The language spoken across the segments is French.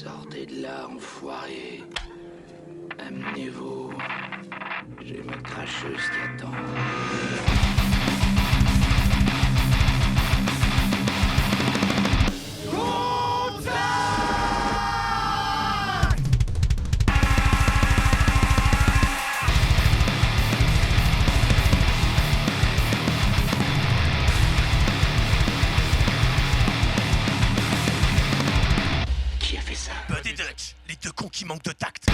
Sortez de là, enfoiré. Amenez-vous. J'ai ma cracheuse qui attend. Qui a fait ça? Bud et Dutch, les deux cons qui manquent de tact.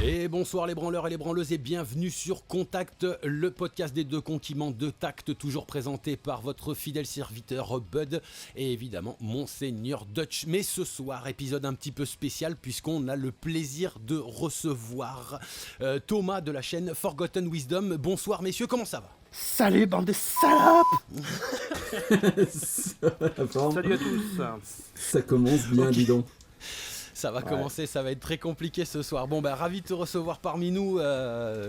Et bonsoir les branleurs et les branleuses et bienvenue sur Contact, le podcast des deux cons qui manquent de tact, toujours présenté par votre fidèle serviteur Bud et évidemment Monseigneur Dutch. Mais ce soir, épisode un petit peu spécial puisqu'on a le plaisir de recevoir Thomas de la chaîne Forgotten Wisdom. Bonsoir messieurs, comment ça va? Salut bande de salopes. Salut à tous. Ça commence bien, Ok. dis donc. Ça va commencer, ça va être très compliqué ce soir. Bon bah ravi de te recevoir parmi nous,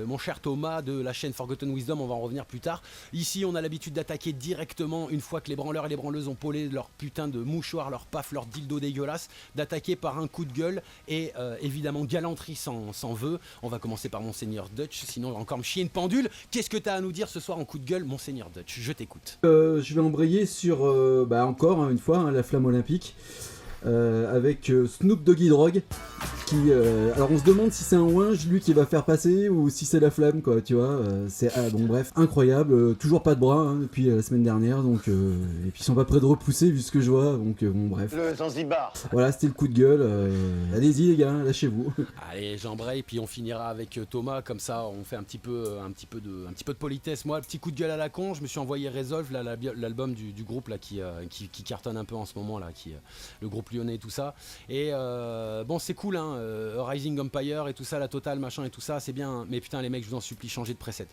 mon cher Thomas de la chaîne Forgotten Wisdom, on va en revenir plus tard. Ici on a l'habitude d'attaquer directement, une fois que les branleurs et les branleuses ont polé leur putain de mouchoir, leur paf, leur dildo dégueulasse, d'attaquer par un coup de gueule et évidemment galanterie sans vœu. On va commencer par Monseigneur Dutch, sinon on va encore me chier une pendule. Qu'est-ce que t'as à nous dire ce soir en coup de gueule, Monseigneur Dutch? Je t'écoute. Je vais embrayer sur, encore une fois, la flamme olympique. Avec Snoop Doggy Dogg qui alors on se demande si c'est un ouinge lui qui va faire passer ou si c'est la flamme quoi, tu vois, bon bref, incroyable, toujours pas de bras hein, depuis la semaine dernière donc et puis ils sont pas près de repousser vu ce que je vois donc bon bref. Le Zanzibar. Voilà, c'était le coup de gueule, allez-y les gars, lâchez-vous. Allez, j'embraye, puis on finira avec Thomas, comme ça on fait un petit peu de politesse. Moi, le petit coup de gueule à la con, je me suis envoyé Resolve, là, l'album du groupe là, qui cartonne un peu en ce moment, là, le groupe lyonnais et tout ça. Et bon, c'est cool, hein, Rising Empire et tout ça, la totale, machin et tout ça, c'est bien. Hein, mais putain, les mecs, je vous en supplie, changez de preset.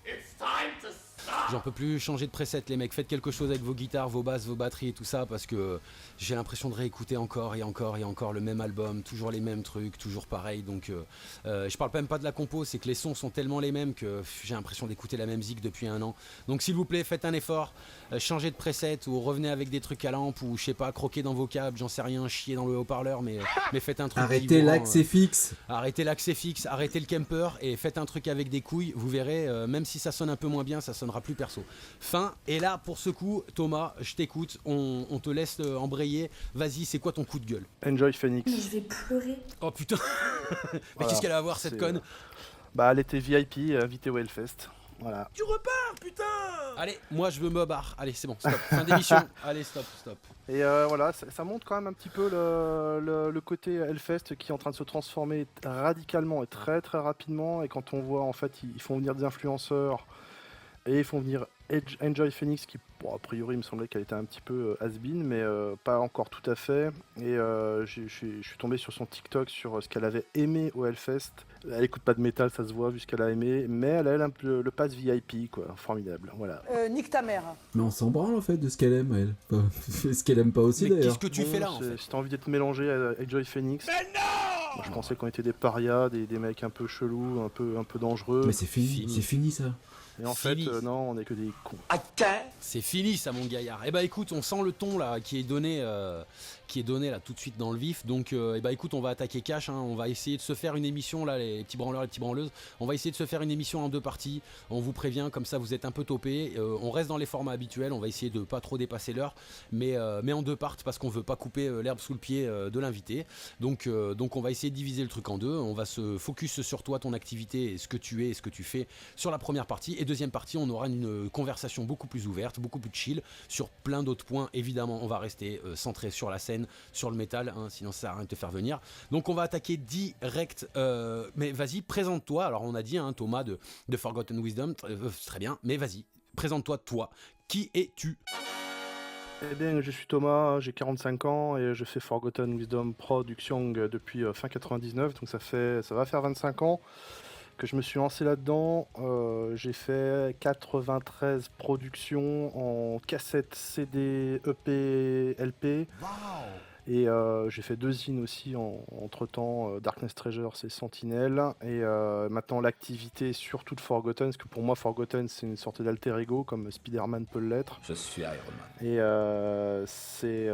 J'en peux plus changer de preset, les mecs. Faites quelque chose avec vos guitares, vos basses, vos batteries et tout ça, parce que j'ai l'impression de réécouter encore et encore et encore le même album, toujours les mêmes trucs, toujours pareil. Donc je parle même pas de la compo, c'est que les sons sont tellement les mêmes que j'ai l'impression d'écouter la même zik depuis un an. Donc s'il vous plaît, faites un effort, changez de preset ou revenez avec des trucs à lampe ou je sais pas, croquez dans vos câbles, j'en sais rien, chier dans le haut-parleur, mais faites un truc. Arrêtez l'accès fixe. Arrêtez l'accès fixe, arrêtez le camper et faites un truc avec des couilles, vous verrez, même si ça sonne un peu moins bien, ça sonnera plus perso. Fin, et là pour ce coup, Thomas, je t'écoute, on te laisse embrayer, vas-y, c'est quoi ton coup de gueule? Enjoy Phoenix. Mais je vais pleurer. Oh putain. Mais Voilà, qu'est-ce qu'elle va avoir cette c'est, conne? Bah, elle était VIP, invitée au Hellfest. Voilà. Tu repars, putain. Allez, moi je veux me barre, allez c'est bon, stop, fin d'émission, allez stop. Et voilà, ça montre quand même un petit peu le côté Hellfest qui est en train de se transformer radicalement et très très rapidement. Et quand on voit en fait, ils font venir des influenceurs et ils font venir Enjoy Phoenix qui, bon, a priori, il me semblait qu'elle était un petit peu has-been, mais pas encore tout à fait. Et je suis tombé sur son TikTok sur ce qu'elle avait aimé au Hellfest. Elle écoute pas de métal, ça se voit, vu ce qu'elle a aimé, mais elle a un peu le pass VIP, quoi, formidable. Voilà. Nique ta mère. Mais on s'en branle en fait de ce qu'elle aime elle. Enfin, ce qu'elle aime pas aussi Mais d'ailleurs. qu'est-ce que tu fais là en fait? Si t'as envie d'être mélangé à Enjoy Phoenix. Mais non! Moi, je pensais qu'on était des parias, des mecs un peu chelous, un peu dangereux. Mais c'est fini ça. Et en Fini. fait, non, on est que des cons. C'est fini ça mon gaillard. Eh bah écoute, on sent le ton là qui est donné là tout de suite dans le vif. Donc eh bah écoute, on va attaquer cash, hein. On va essayer de se faire une émission là, les petits branleurs, les petites branleuses. On va essayer de se faire une émission en deux parties. On vous prévient, comme ça vous êtes un peu topés. On reste dans les formats habituels, on va essayer de pas trop dépasser l'heure, mais en deux parties parce qu'on veut pas couper l'herbe sous le pied de l'invité. Donc on va essayer de diviser le truc en deux. On va se focus sur toi, ton activité et ce que tu es et ce que tu fais sur la première partie. Et deuxième partie, on aura une conversation beaucoup plus ouverte, beaucoup plus chill sur plein d'autres points. Évidemment, on va rester centré sur la scène, sur le métal, hein, sinon ça sert à rien de te faire venir. Donc on va attaquer direct. Mais vas-y, présente-toi. Alors on a dit, hein, Thomas de Forgotten Wisdom, très bien. Mais vas-y, présente-toi, toi. Qui es-tu? Eh bien, je suis Thomas, j'ai 45 ans et je fais Forgotten Wisdom Production depuis fin 99, donc ça va faire 25 ans que je me suis lancé là-dedans. J'ai fait 93 productions en cassette, CD, EP, LP. Et j'ai fait 2 zines aussi entre-temps, Darkness Treasure, c'est Sentinelle. Et maintenant l'activité surtout de Forgotten, parce que pour moi Forgotten c'est une sorte d'alter ego comme Spider-Man peut l'être. Je suis Iron Man. Et c'est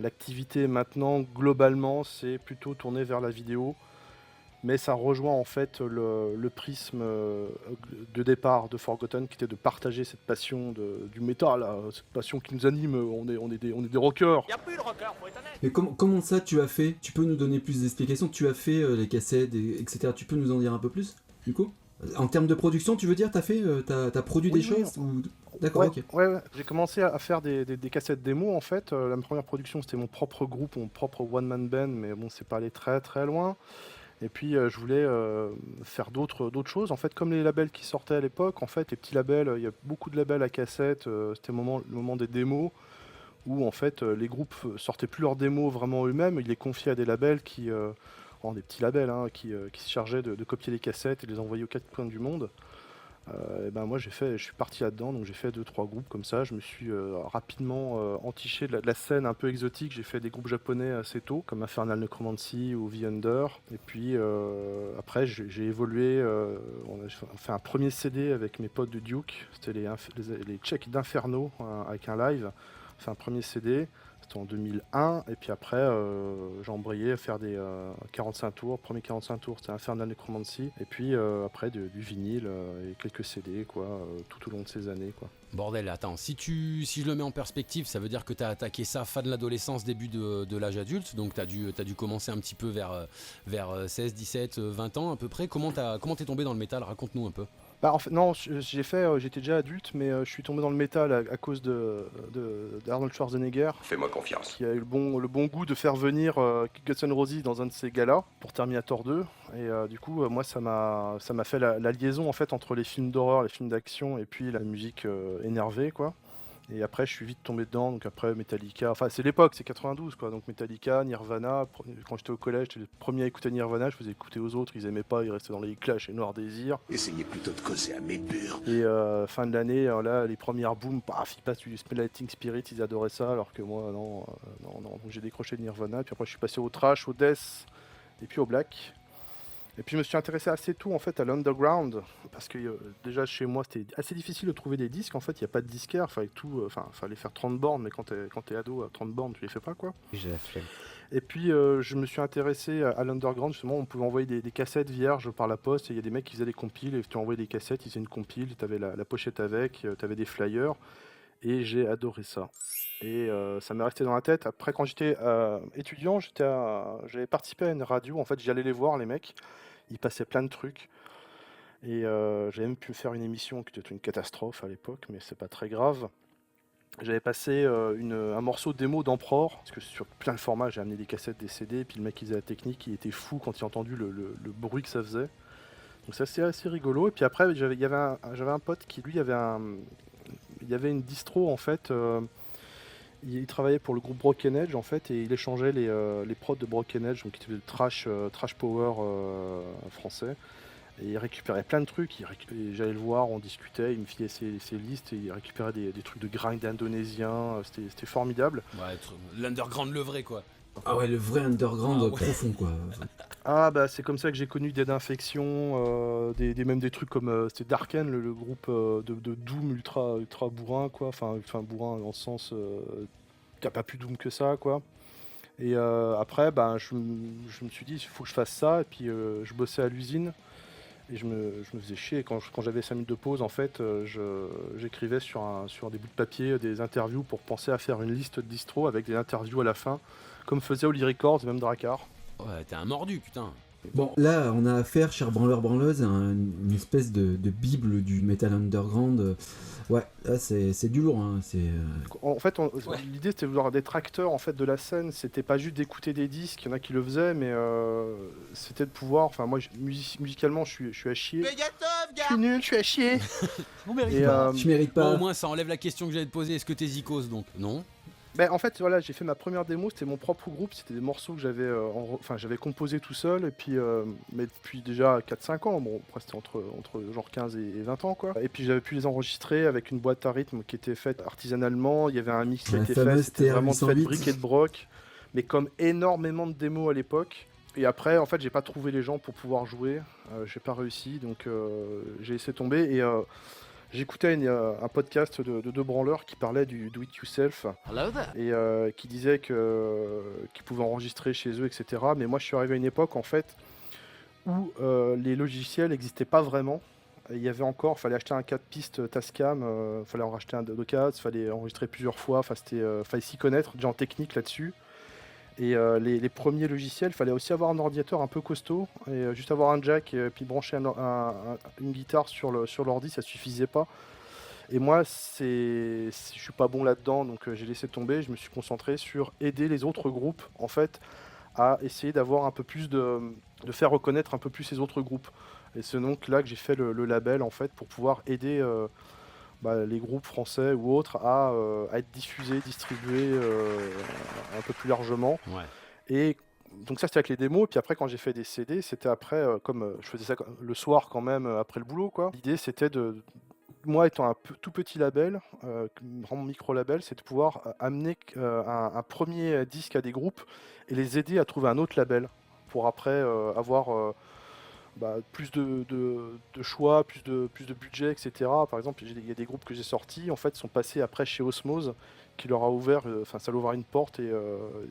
l'activité maintenant globalement c'est plutôt tourné vers la vidéo. Mais ça rejoint en fait le prisme de départ de Forgotten qui était de partager cette passion du métal, là, cette passion qui nous anime, on est des rockers. Y'a plus de rocker, faut être honnête. Mais comment ça tu as fait? Tu peux nous donner plus d'explications? Tu as fait les cassettes, etc. Tu peux nous en dire un peu plus, du coup? En termes de production, tu veux dire, t'as produit Oui, des oui, choses ou... D'accord, ok. Ouais. J'ai commencé à faire des cassettes démo en fait. La première production c'était mon propre groupe, mon propre one-man band, mais bon c'est pas allé très très loin. Et puis je voulais faire d'autres choses. En fait, comme les labels qui sortaient à l'époque, en fait, les petits labels, il y a beaucoup de labels à cassette. C'était le moment des démos où en fait les groupes sortaient plus leurs démos vraiment eux-mêmes. Ils les confiaient à des labels des petits labels qui se chargeaient de copier les cassettes et de les envoyer aux 4 coins du monde. Et ben moi je suis parti là-dedans, donc j'ai fait 2-3 groupes comme ça. Je me suis rapidement entiché de la scène un peu exotique. J'ai fait des groupes japonais assez tôt, comme Infernal Necromancy ou The Under. Et puis après j'ai évolué. On a fait un premier CD avec mes potes de Duke. C'était les Tchèques d'Inferno avec un live. C'est un premier CD. C'était en 2001, et puis après j'ai embrayé à faire des 45 tours. Premier 45 tours c'était Infernal Necromancy, et puis après du vinyle et quelques CD tout au long de ces années quoi. Bordel, attends, si je le mets en perspective, ça veut dire que t'as attaqué ça fin de l'adolescence, début de l'âge adulte, donc t'as dû commencer un petit peu vers 16, 17, 20 ans à peu près. Comment t'es tombé dans le métal? Raconte-nous un peu. Bah, en fait, non, j'étais déjà adulte, mais je suis tombé dans le métal à cause d'Arnold Schwarzenegger, Fais-moi confiance. qui a eu le bon goût de faire venir Guns N' Roses dans un de ses galas pour Terminator 2. Et du coup, moi, ça m'a fait la liaison en fait entre les films d'horreur, les films d'action et puis la musique énervée, quoi. Et après, je suis vite tombé dedans. Donc après, Metallica, enfin c'est l'époque, c'est 92 quoi. Donc Metallica, Nirvana. Quand j'étais au collège, j'étais le premier à écouter Nirvana. Je faisais écouter aux autres, ils aimaient pas, ils restaient dans les Clash et Noir Désir. Essayez plutôt de causer à mes murs. Et fin de l'année, là, les premières booms, paf, ils passent du Smell Like Teen Spirit, ils adoraient ça, alors que moi, non. Donc j'ai décroché de Nirvana. Puis après, je suis passé au thrash, au death, et puis au black. Et puis je me suis intéressé assez tôt en fait à l'underground, parce que déjà chez moi c'était assez difficile de trouver des disques. En fait, il n'y a pas de disquaire, fallait faire 30 bornes, mais quand t'es ado, à 30 bornes, tu les fais pas quoi. J'ai la flemme. Et puis je me suis intéressé à l'underground, justement, on pouvait envoyer des cassettes vierges par la poste, et il y a des mecs qui faisaient des compiles, et tu envoyais des cassettes, ils faisaient une compile, tu avais la pochette avec, tu avais des flyers, et j'ai adoré ça. Et ça m'est resté dans la tête. Après, quand j'étais étudiant, j'avais participé à une radio, en fait j'y allais les voir les mecs, ils passaient plein de trucs. Et j'avais même pu faire une émission qui était une catastrophe à l'époque, mais c'est pas très grave. J'avais passé un morceau de démo d'Emperor, parce que sur plein de formats, j'ai amené des cassettes, des CD, et puis le mec qui faisait la technique, il était fou quand il a entendu le bruit que ça faisait. Donc ça c'est assez rigolo. Et puis après, j'avais un pote qui lui il y avait une distro en fait. Il travaillait pour le groupe Broken Edge en fait, et il échangeait les prods de Broken Edge, donc qui était le trash power français. Et il récupérait plein de trucs, et j'allais le voir, on discutait, il me filait ses listes, et il récupérait des trucs de grind indonésien, c'était formidable. Ouais, l'underground le vrai quoi. Ah ouais, le vrai underground profond quoi. Ah bah c'est comme ça que j'ai connu Dead Infection, même des trucs comme c'était Darken, le groupe de Doom ultra bourrin quoi, enfin bourrin dans le sens t'as pas plus Doom que ça quoi. Et après je me suis dit il faut que je fasse ça, et puis je bossais à l'usine. Et je me faisais chier. Quand j'avais 5 minutes de pause, en fait, j'écrivais sur des bouts de papier des interviews pour penser à faire une liste de distro avec des interviews à la fin, comme faisait Holy Records, même Drakkar. Ouais, t'es un mordu, putain. Bon, là, on a affaire, cher branleur-branleuse, à une espèce de bible du metal underground. Ouais, là, c'est du lourd. Hein. En fait, l'idée, c'était de vouloir des tracteurs en fait, de la scène. C'était pas juste d'écouter des disques, il y en a qui le faisaient, mais c'était de pouvoir... Enfin, moi, musicalement, je suis à chier. Je suis nul, je suis à chier. Tu mérites pas. Tu mérites pas. Bon, au moins, ça enlève la question que j'allais te poser. Est-ce que t'es zikos, donc? Non. Ben, en fait, voilà, j'ai fait ma première démo, c'était mon propre groupe, c'était des morceaux que j'avais j'avais composé tout seul, et puis, mais depuis déjà 4-5 ans, bon, après c'était entre genre 15 et 20 ans, quoi. Et puis j'avais pu les enregistrer avec une boîte à rythme qui était faite artisanalement, il y avait un mix qui a La été fait, fameuse c'était vraiment fait de TR-808. briques et de broc, mais comme énormément de démos à l'époque. Et après, en fait, j'ai pas trouvé les gens pour pouvoir jouer, j'ai pas réussi, donc j'ai laissé tomber, et j'écoutais un podcast de deux branleurs qui parlait du do it yourself et qui disait qu'ils pouvaient enregistrer chez eux, etc. Mais moi, je suis arrivé à une époque en fait où les logiciels n'existaient pas vraiment. Il y avait encore, fallait acheter un 4 pistes Tascam, fallait en racheter un Docaz, fallait enregistrer plusieurs fois. Enfin, fallait s'y connaître, déjà en technique là-dessus. Et les premiers logiciels, il fallait aussi avoir un ordinateur un peu costaud, et juste avoir un jack et puis brancher une guitare sur l'ordi, ça suffisait pas. Et moi, je suis pas bon là-dedans, donc j'ai laissé tomber. Je me suis concentré sur aider les autres groupes, en fait, à essayer d'avoir un peu plus de faire reconnaître un peu plus ces autres groupes. Et c'est donc là que j'ai fait le label, en fait, pour pouvoir aider les groupes français ou autres à être diffusés, distribués un peu plus largement. Ouais. Et donc ça c'était avec les démos, et puis après quand j'ai fait des CD, c'était après, comme je faisais ça le soir quand même, après le boulot, quoi. L'idée c'était moi étant tout petit label, vraiment micro-label, c'est de pouvoir amener un premier disque à des groupes et les aider à trouver un autre label pour après avoir plus de choix, plus de budget, etc. Par exemple, il y a des groupes que j'ai sortis, en fait, sont passés après chez Osmose, qui leur a ouvert, ça leur a ouvert une porte, et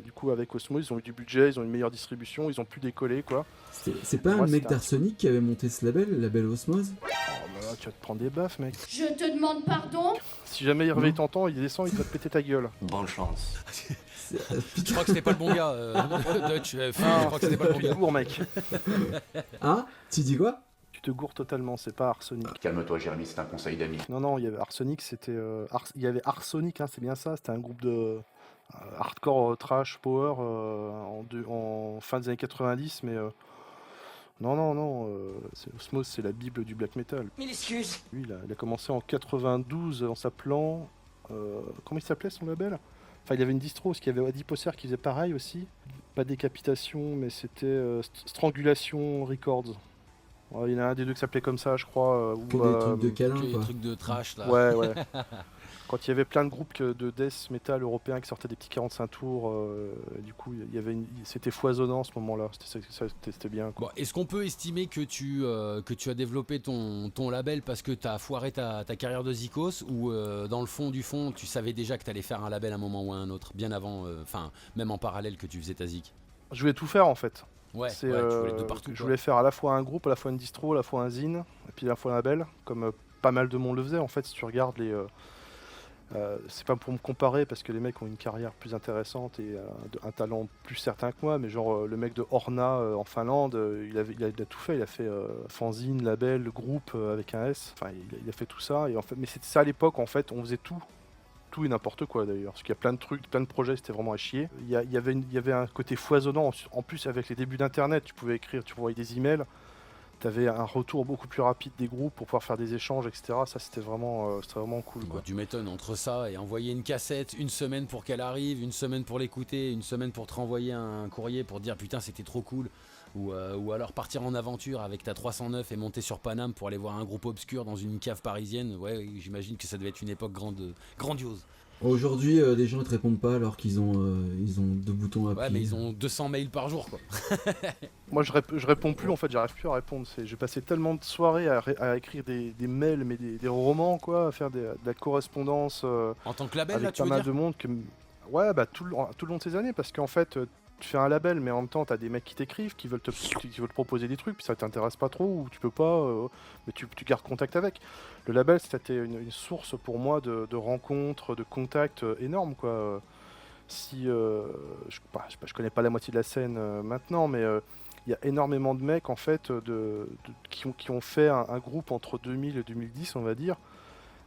du coup, avec Osmose, ils ont eu du budget, ils ont une meilleure distribution, ils ont pu décoller, quoi. C'est pas Moi, un mec c'était d'Arsonic qui avait monté ce label, le label Osmose? Oh là là, tu vas te prendre des baffes, mec. Je te demande pardon. Si jamais Hervé t'entend, il descend, il va te péter ta gueule. Bonne chance. Je crois que c'était pas le bon gars, Dutch. Je crois que c'était pas le bon Tu te gars. gourres, mec. Hein? Tu dis quoi? Tu te gourres totalement, c'est pas Arsonic. Calme-toi, Jérémy, c'est un conseil d'ami. Non, il y avait Arsonic, c'était... il y avait Arsonic, hein, c'est bien ça, c'était un groupe de hardcore trash power en fin des années 90, mais... Non, Osmose, c'est la bible du black metal. Mille excuses. Lui, il a commencé en 92 en s'appelant... comment il s'appelait son label? Enfin, il y avait une distro, parce qu'il y avait Adiposer qui faisait pareil aussi. Pas Décapitation, mais c'était Strangulation Records. Ouais, il y en a un des deux qui s'appelait comme ça, je crois. Que des trucs de câlin, Des quoi. trucs de trash là. Ouais. Quand il y avait plein de groupes de death metal européens qui sortaient des petits 45 tours, du coup, c'était foisonnant à ce moment-là. C'était bien, quoi. Bon, est-ce qu'on peut estimer que tu as développé ton label parce que tu as foiré ta carrière de Zikos, ou dans le fond du fond, tu savais déjà que tu allais faire un label à un moment ou à un autre, bien avant, même en parallèle que tu faisais ta Zik? Je voulais tout faire, en fait. Ouais, C'est, tu voulais de partout. je quoi. voulais faire à la fois un groupe, à la fois une distro, à la fois un zine, et puis à la fois un label, comme pas mal de monde le faisait. En fait, si tu regardes c'est pas pour me comparer parce que les mecs ont une carrière plus intéressante et un talent plus certain que moi, mais genre le mec de Horna en Finlande, il a tout fait. Il a fait fanzine, label, groupe avec un S. Enfin, il a fait tout ça. Et en fait, mais c'était ça à l'époque. En fait, on faisait tout et n'importe quoi d'ailleurs. Parce qu'il y a plein de trucs, plein de projets, c'était vraiment à chier. Il y avait un côté foisonnant. En plus, avec les débuts d'Internet, tu pouvais écrire, tu envoyais des emails. Tu avais un retour beaucoup plus rapide des groupes pour pouvoir faire des échanges, etc. Ça, c'était vraiment cool, quoi. Bah, tu m'étonnes, entre ça et envoyer une cassette, une semaine pour qu'elle arrive, une semaine pour l'écouter, une semaine pour te renvoyer un courrier pour te dire putain c'était trop cool, ou alors partir en aventure avec ta 309 et monter sur Paname pour aller voir un groupe obscur dans une cave parisienne. Ouais, j'imagine que ça devait être une époque grandiose. Aujourd'hui, les gens ne te répondent pas alors qu'ils ont 2 boutons à Ouais, appuyer. mais ils ont 200 mails par jour, quoi. Moi, je réponds plus, en fait, j'arrive plus à répondre. J'ai passé tellement de soirées à écrire des mails, mais des romans, quoi, à faire de la correspondance En tant que label, avec là, tu pas veux mal dire? de monde. Ouais, tout le long de ces années, parce qu'en fait, tu fais un label, mais en même temps, t'as des mecs qui t'écrivent, qui veulent te proposer des trucs, puis ça t'intéresse pas trop, ou tu peux pas, mais tu gardes contact avec. Le label, c'était une source pour moi de rencontres, de contacts énormes, quoi. Je connais pas la moitié de la scène maintenant, mais il y a énormément de mecs en fait qui ont fait un groupe entre 2000 et 2010, on va dire,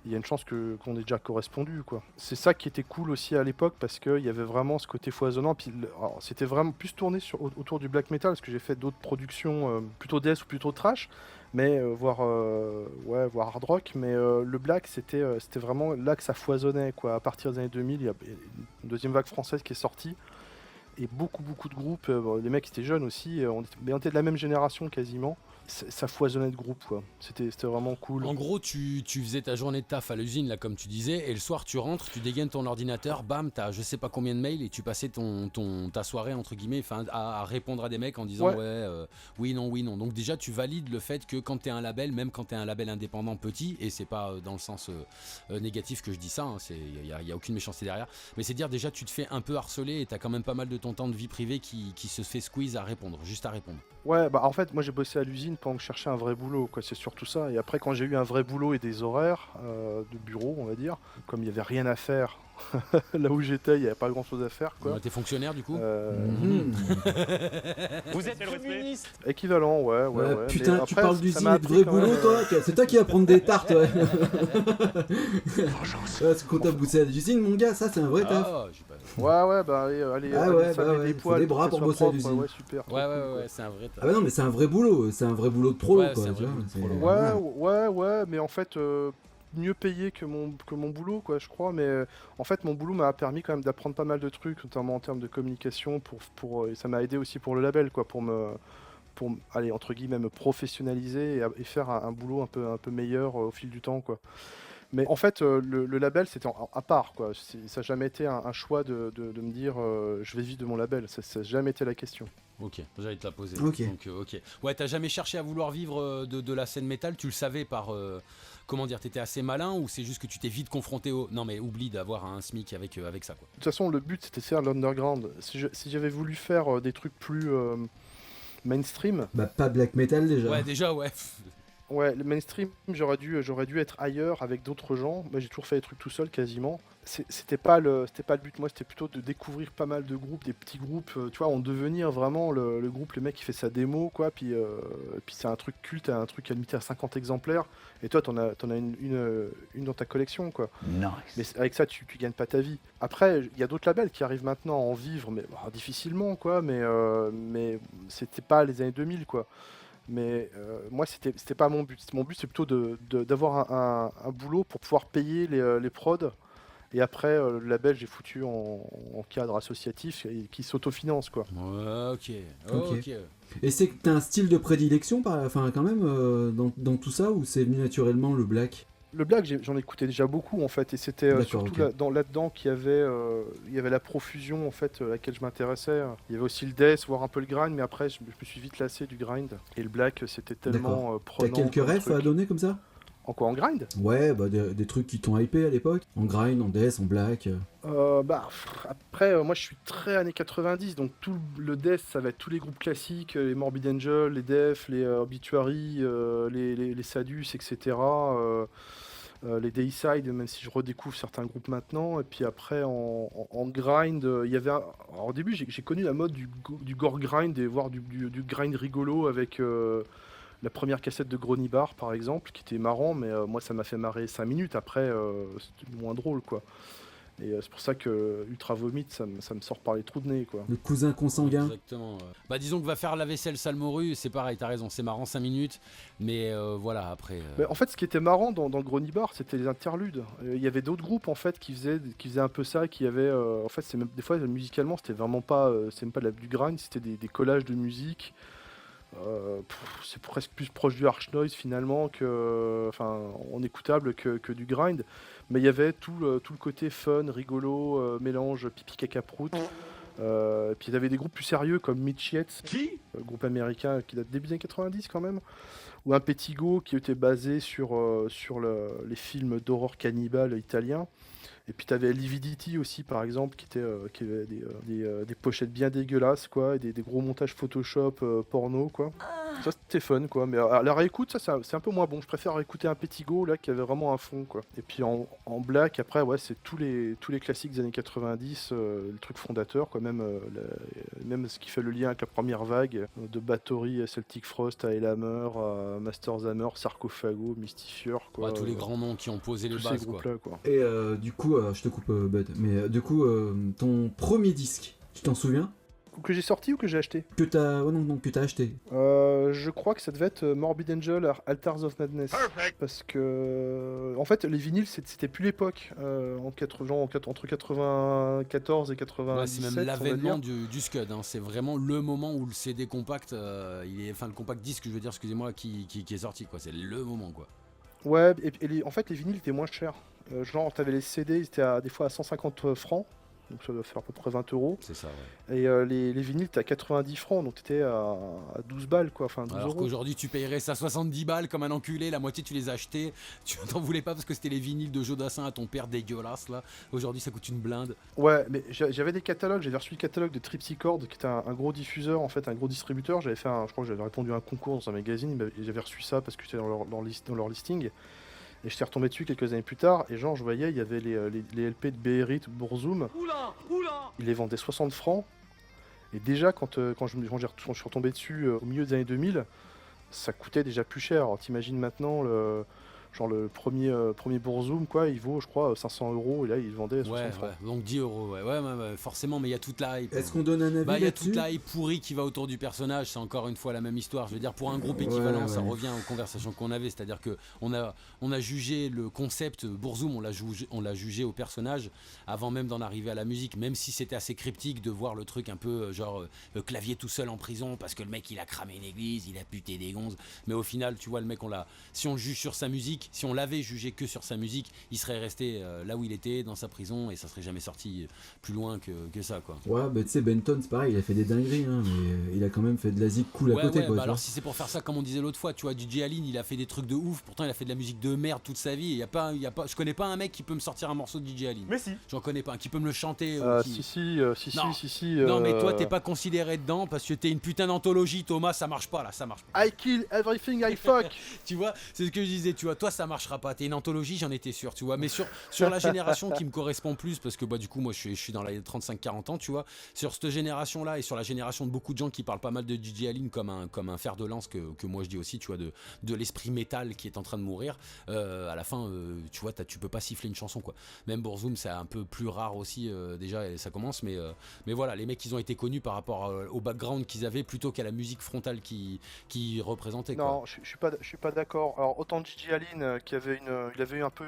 il y a une chance qu'on ait déjà correspondu, quoi. C'est ça qui était cool aussi à l'époque, parce qu'il y avait vraiment ce côté foisonnant. Puis, alors, c'était vraiment plus tourné autour du black metal, parce que j'ai fait d'autres productions plutôt death ou plutôt trash, mais voire hard rock. Mais le black, c'était vraiment là que ça foisonnait, quoi. À partir des années 2000, il y a une deuxième vague française qui est sortie. Et beaucoup de groupes, les mecs étaient jeunes aussi, on était de la même génération quasiment. Ça foisonnait de groupes, quoi. C'était vraiment cool. En gros, tu faisais ta journée de taf à l'usine, là, comme tu disais, et le soir, tu rentres, tu dégaines ton ordinateur, bam, t'as je sais pas combien de mails, et tu passais ta soirée, entre guillemets, à répondre à des mecs en disant oui, non. Donc déjà, tu valides le fait que quand t'es un label, même quand t'es un label indépendant petit, et c'est pas dans le sens négatif que je dis ça, hein, y a aucune méchanceté derrière, mais c'est dire déjà, tu te fais un peu harceler, et t'as quand même pas mal de ton temps de vie privée qui se fait squeeze à répondre, juste à répondre. Ouais, bah en fait, moi j'ai bossé à l'usine pendant que je cherchais un vrai boulot, quoi. C'est surtout ça. Et après, quand j'ai eu un vrai boulot et des horaires de bureau, on va dire, comme il y avait rien à faire, là où j'étais, il n'y avait pas grand chose à faire, quoi. T'es fonctionnaire du coup Vous êtes féministe. Équivalent, ouais. Putain, Mais tu après, parles ça d'usine m'a et de appris vrai quand boulot, même, toi. C'est toi qui vas prendre des tartes, ouais. Parce que quand t'as bossé à l'usine, mon gars, ça c'est un vrai taf. j'ai pas... Ouais, bah allez, saler des faut poils des bras que pour ça soit bosser à propre, l'usine. ouais, super. trop Ouais, cool, quoi. c'est un vrai taf. Ah bah non, mais c'est un vrai boulot de prolo, Ouais, quoi. c'est un tu vrai vois, boulot de c'est- prolo. voilà. Ouais, mais en fait, mieux payé que mon boulot, quoi, je crois. Mais en fait, mon boulot m'a permis quand même d'apprendre pas mal de trucs, notamment en termes de communication, et ça m'a aidé aussi pour le label, quoi, pour aller, entre guillemets, me professionnaliser et faire un boulot un peu meilleur au fil du temps, quoi. Mais en fait, le label, c'était à part, quoi. Ça n'a jamais été un choix de me dire je vais vivre de mon label. Ça n'a jamais été la question. Ok, j'allais te la poser. Ok. Donc, ok. Ouais, t'as jamais cherché à vouloir vivre de la scène métal? Tu le savais par. Comment dire? T'étais assez malin ou c'est juste que tu t'es vite confronté au. Non, mais oublie d'avoir un SMIC avec ça, quoi. De toute façon, le but, c'était de faire l'underground. Si j'avais voulu faire des trucs plus mainstream, Bah, pas black metal déjà. Ouais, déjà, ouais. ouais, le mainstream, j'aurais dû être ailleurs avec d'autres gens. Moi, j'ai toujours fait des trucs tout seul quasiment. C'était pas le but. Moi, c'était plutôt de découvrir pas mal de groupes, des petits groupes, tu vois, en devenir vraiment le groupe, le mec qui fait sa démo, quoi. Puis c'est un truc culte, un truc limité à 50 exemplaires. Et toi, t'en as une dans ta collection, quoi. Nice. Mais avec ça, tu gagnes pas ta vie. Après, il y a d'autres labels qui arrivent maintenant à en vivre, mais difficilement, quoi. Mais c'était pas les années 2000, quoi. Mais moi, c'était pas mon but. Mon but, c'est plutôt d'avoir un boulot pour pouvoir payer les prods. Et après, le label, j'ai foutu en cadre associatif et qui s'autofinance, quoi. Ouais, ok. Ok. Et c'est que t'as un style de prédilection, enfin quand même, dans tout ça, ou c'est venu naturellement le black? Le black, j'en écoutais déjà beaucoup, en fait. Et c'était D'accord, surtout ok. là-dedans qu'il y avait la profusion, en fait, à laquelle je m'intéressais. Il y avait aussi le death, voire un peu le grind, mais après, je me suis vite lassé du grind. Et le black, c'était tellement T'as prenant. quelques comme refs à truc. donner comme ça? En quoi, en grind? Ouais, bah des trucs qui t'ont hypé à l'époque. En grind, en death, en black. Après, moi je suis très années 90, donc tout le death, ça va être tous les groupes classiques, les Morbid Angel, les Def, les Obituary, les Sadus, etc. Les Deicide, même si je redécouvre certains groupes maintenant. Et puis après, en grind, il y avait. Alors, au début, j'ai connu la mode du gore grind et voire du grind rigolo avec. La première cassette de Gronibar, par exemple, qui était marrant, mais moi ça m'a fait marrer 5 minutes. Après, c'était moins drôle, quoi. Et c'est pour ça que Ultra Vomit, ça me sort par les trous de nez, quoi. Le cousin consanguin. Exactement. Bah, disons que va faire la vaisselle sale morue, c'est pareil, t'as raison, c'est marrant 5 minutes, mais voilà, après. Mais en fait, ce qui était marrant dans Gronibar, c'était les interludes. Il y avait d'autres groupes en fait qui faisaient un peu ça, qui avaient. En fait, c'est même des fois musicalement, c'était vraiment pas, c'est même pas du grind, c'était des collages de musique. C'est presque plus proche du harsh noise finalement en écoutable que du grind, mais il y avait tout le côté fun, rigolo, mélange pipi caca prout. Puis il y avait des groupes plus sérieux comme Mitchietz, groupe américain qui date début des années 90 quand même, ou un Petigo qui était basé sur les films d'horreur cannibale italiens. Et puis t'avais Lividity aussi par exemple qui avait des pochettes bien dégueulasses, quoi, et des gros montages Photoshop porno, quoi. Ça c'était fun quoi, mais à la réécoute c'est un peu moins bon. Je préfère écouter un Petigo là qui avait vraiment un fond quoi. Et puis en black après ouais c'est tous les classiques des années 90, le truc fondateur quoi, même ce qui fait le lien avec la première vague de Bathory à Celtic Frost à Hellhammer, à Masters Hammer, Sarcophago, Mystifier quoi. Ouais, tous les grands noms qui ont posé les tous bases ces quoi. groupes là quoi. Et du coup, je te coupe Bud, mais du coup, ton premier disque, tu t'en souviens? Que j'ai sorti ou que j'ai acheté? Que t'as... Oh non, que t'as acheté. Je crois que ça devait être Morbid Angel, Altars of Madness. Parce que, en fait, les vinyles, c'était plus l'époque. Entre 94 et Ouais, 97, c'est même on va l'avènement dire. du Scud, hein. C'est vraiment le moment où le CD compact, enfin le compact disque, je veux dire, excusez-moi, qui est sorti, quoi. C'est le moment, quoi. Ouais, en fait, les vinyles étaient moins chers. Genre, t'avais les CD, ils étaient des fois à 150 francs. Donc ça doit faire à peu près 20 euros. C'est ça, ouais. Et les vinyles, t'es à 90 francs, donc t'étais à 12 balles, quoi. Enfin, 12 Alors euros. qu'aujourd'hui, tu payerais ça 70 balles comme un enculé, la moitié tu les as achetés, tu t'en voulais pas parce que c'était les vinyles de Jodassin à ton père dégueulasse, là. Aujourd'hui, ça coûte une blinde. Ouais, mais j'avais des catalogues, j'avais reçu le catalogue de Tripsichord, qui était un gros diffuseur, en fait, un gros distributeur. Je crois que j'avais répondu à un concours dans un magazine, et j'avais reçu ça parce que c'était dans leur listing. Et je suis retombé dessus quelques années plus tard, et genre, je voyais, il y avait les LP de Beherit, Bourzoum. Ils les vendaient 60 francs. Et déjà, quand je suis retombé dessus au milieu des années 2000, ça coûtait déjà plus cher. Alors t'imagines maintenant, le premier Bourzoum, quoi, il vaut, je crois, 500 euros, et là, il vendait 60 francs. Ouais, donc 10 euros, ouais, forcément, mais il y a toute la hype. Est-ce qu'on donne un avis Bah, il y a là-dessus? toute la hype pourrie qui va autour du personnage, c'est encore une fois la même histoire. Je veux dire, pour un groupe équivalent, ça revient aux conversations qu'on avait, c'est-à-dire que on a jugé le concept Bourzoum, on l'a jugé au personnage avant même d'en arriver à la musique, même si c'était assez cryptique de voir le truc un peu genre clavier tout seul en prison parce que le mec il a cramé une église, il a buté des gonzes, mais au final, tu vois, le mec si on le juge sur sa musique, si on l'avait jugé que sur sa musique, il serait resté là où il était, dans sa prison, et ça serait jamais sorti plus loin que ça, quoi. Ouais, bah tu sais, Benton, c'est pareil, il a fait des dingueries, hein, mais il a quand même fait de la zik cool à côté, quoi. Bah Tu alors vois. si c'est pour faire ça, comme on disait l'autre fois, tu vois, DJ Aline, il a fait des trucs de ouf, pourtant il a fait de la musique de merde toute sa vie, et je connais pas un mec qui peut me sortir un morceau de DJ Aline. Mais si. J'en connais pas un qui peut me le chanter. Si. Non, mais toi, t'es pas considéré dedans parce que t'es une putain d'anthologie, Thomas, ça marche pas là, ça marche pas. I kill everything I fuck. Tu vois, c'est ce que je disais, tu vois, toi ça marchera pas, t'es une anthologie, j'en étais sûr, tu vois, mais sur la génération qui me correspond plus, parce que bah du coup moi je suis dans les 35-40 ans, tu vois, sur cette génération là et sur la génération de beaucoup de gens qui parlent pas mal de DJ Aline comme un fer de lance que moi je dis aussi, tu vois, de l'esprit métal qui est en train de mourir, à la fin, tu vois, tu peux pas siffler une chanson, quoi. Même Bourzoum c'est un peu plus rare aussi, déjà, et ça commence, mais voilà, les mecs ils ont été connus par rapport au background qu'ils avaient plutôt qu'à la musique frontale qui représentaient, quoi. Non, je suis pas d'accord. Alors autant DJ Aline il avait eu un peu,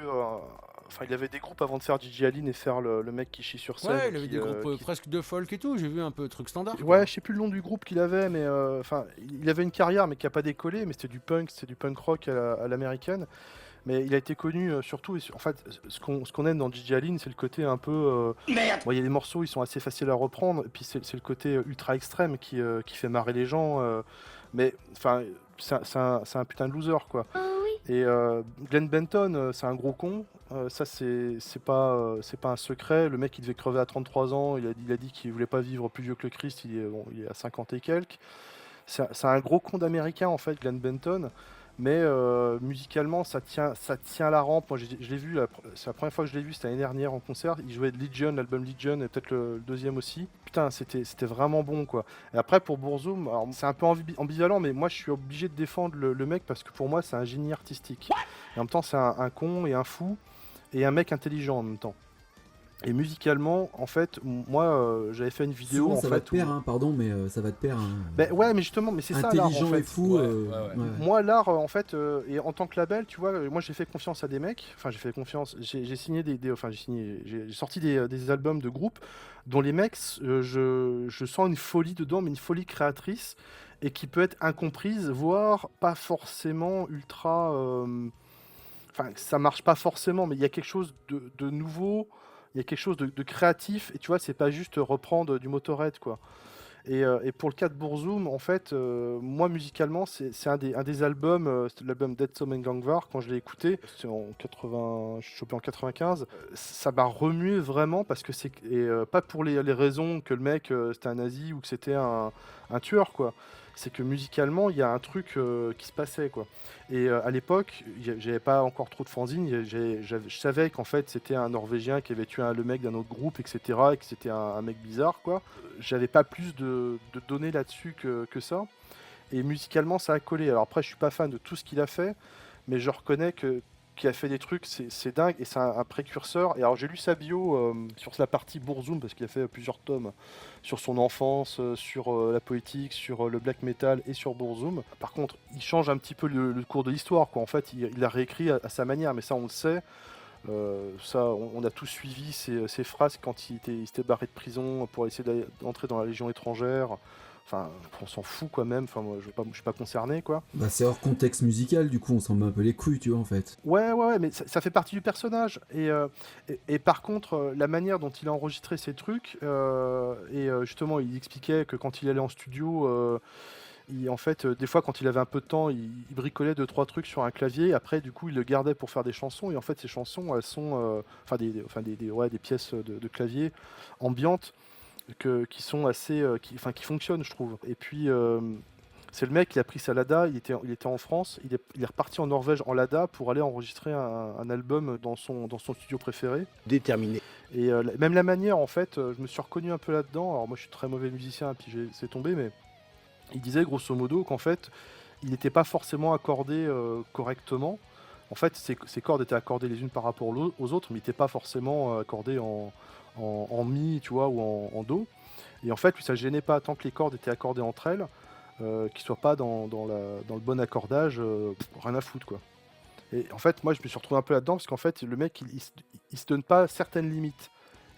enfin il avait des groupes avant de faire DJ Aline et faire le mec qui chie sur scène. Ouais, il avait des groupes presque de folk et tout, j'ai vu un peu truc standard. Ouais, je sais plus le nom du groupe qu'il avait, mais enfin il avait une carrière mais qui a pas décollé, mais c'était du punk rock à l'américaine. Mais il a été connu surtout, en fait, ce qu'on aime dans DJ Aline, c'est le côté un peu. Merde. Bon, il y a des morceaux, ils sont assez faciles à reprendre, et puis c'est le côté ultra extrême qui fait marrer les gens. Mais enfin, c'est un putain de loser, quoi. Et Glenn Benton, c'est un gros con. Ça, c'est pas un secret. Le mec, il devait crever à 33 ans. Il a dit qu'il voulait pas vivre plus vieux que le Christ. Il est à 50 et quelques. C'est un gros con d'américain, en fait, Glenn Benton. Mais musicalement, ça tient la rampe. Moi, je l'ai vu, c'est la première fois que je l'ai vu, c'était l'année dernière en concert. Il jouait de Legion, l'album Legion, et peut-être le deuxième aussi. Putain, c'était vraiment bon, quoi. Et après, pour Bourzoum, alors, c'est un peu ambivalent, mais moi, je suis obligé de défendre le mec parce que pour moi, c'est un génie artistique. Et en même temps, c'est un con et un fou, et un mec intelligent en même temps. Et musicalement, en fait, moi, j'avais fait une vidéo. Souvent, en ça fait, va te perdre, hein, pardon, mais ça va te perdre. Hein. Ben ouais, mais justement, mais c'est ça l'art, en Intelligent fait. et fou. Ouais. Moi, l'art, en fait, et en tant que label, tu vois, moi j'ai fait confiance à des mecs. Enfin, j'ai fait confiance. J'ai signé j'ai sorti des albums de groupes dont les mecs, je sens une folie dedans, mais une folie créatrice et qui peut être incomprise, voire pas forcément ultra. Enfin, ça marche pas forcément, mais il y a quelque chose de nouveau. Il y a quelque chose de créatif, et tu vois, c'est pas juste reprendre du Motorhead, quoi. Et pour le cas de Bourzoum, en fait, moi musicalement, c'est un des albums, c'était l'album Dead Some and Gangvar, quand je l'ai écouté, c'était je suis chopé en 95, ça m'a remué vraiment, parce que pas pour les raisons que le mec c'était un nazi ou que c'était un tueur, quoi. c'est que musicalement, il y a un truc qui se passait, quoi. Et à l'époque, j'avais pas encore trop de fanzines. Je savais qu'en fait, c'était un Norvégien qui avait tué le mec d'un autre groupe, etc. Et que c'était un mec bizarre, quoi. J'avais pas plus de données là-dessus que ça. Et musicalement, ça a collé. Alors après, je suis pas fan de tout ce qu'il a fait, mais je reconnais qu'il a fait des trucs, c'est dingue, et c'est un précurseur. Et alors j'ai lu sa bio sur la partie Burzum, parce qu'il a fait plusieurs tomes sur son enfance, sur la poétique, sur le black metal et sur Burzum. Par contre, il change un petit peu le cours de l'histoire, quoi. En fait, il a réécrit à sa manière, mais ça on le sait. Ça, on a tous suivi ses phrases quand il s'était barré de prison pour essayer d'entrer dans la Légion étrangère. Enfin, on s'en fout quoi même. Enfin, moi, je suis pas concerné, quoi. Bah, c'est hors contexte musical, du coup, on s'en met un peu les couilles, tu vois, en fait. Ouais, mais ça fait partie du personnage. Et par contre, la manière dont il a enregistré ces trucs, justement, il expliquait que quand il allait en studio, en fait, des fois, quand il avait un peu de temps, il bricolait 2-3 trucs sur un clavier. Après, du coup, il le gardait pour faire des chansons. Et en fait, ces chansons, elles sont, des pièces de clavier ambiantes qui sont assez, qui fonctionnent, je trouve. Et puis, c'est le mec qui a pris sa Lada. Il était en France. Il est reparti en Norvège en Lada pour aller enregistrer un album dans son studio préféré. Déterminé. Et même la manière, en fait, je me suis reconnu un peu là-dedans. Alors moi, je suis très mauvais musicien, puis c'est tombé, mais il disait grosso modo qu'en fait, il n'était pas forcément accordé correctement. En fait, ses cordes étaient accordées les unes par rapport aux autres, mais il n'était pas forcément accordé en mi, tu vois, ou en do. Et en fait, lui, ça le gênait pas tant que les cordes étaient accordées entre elles, qu'ils soient pas dans le bon accordage, rien à foutre, quoi. Et en fait, moi, je me suis retrouvé un peu là-dedans parce qu'en fait, le mec, il se donne pas certaines limites.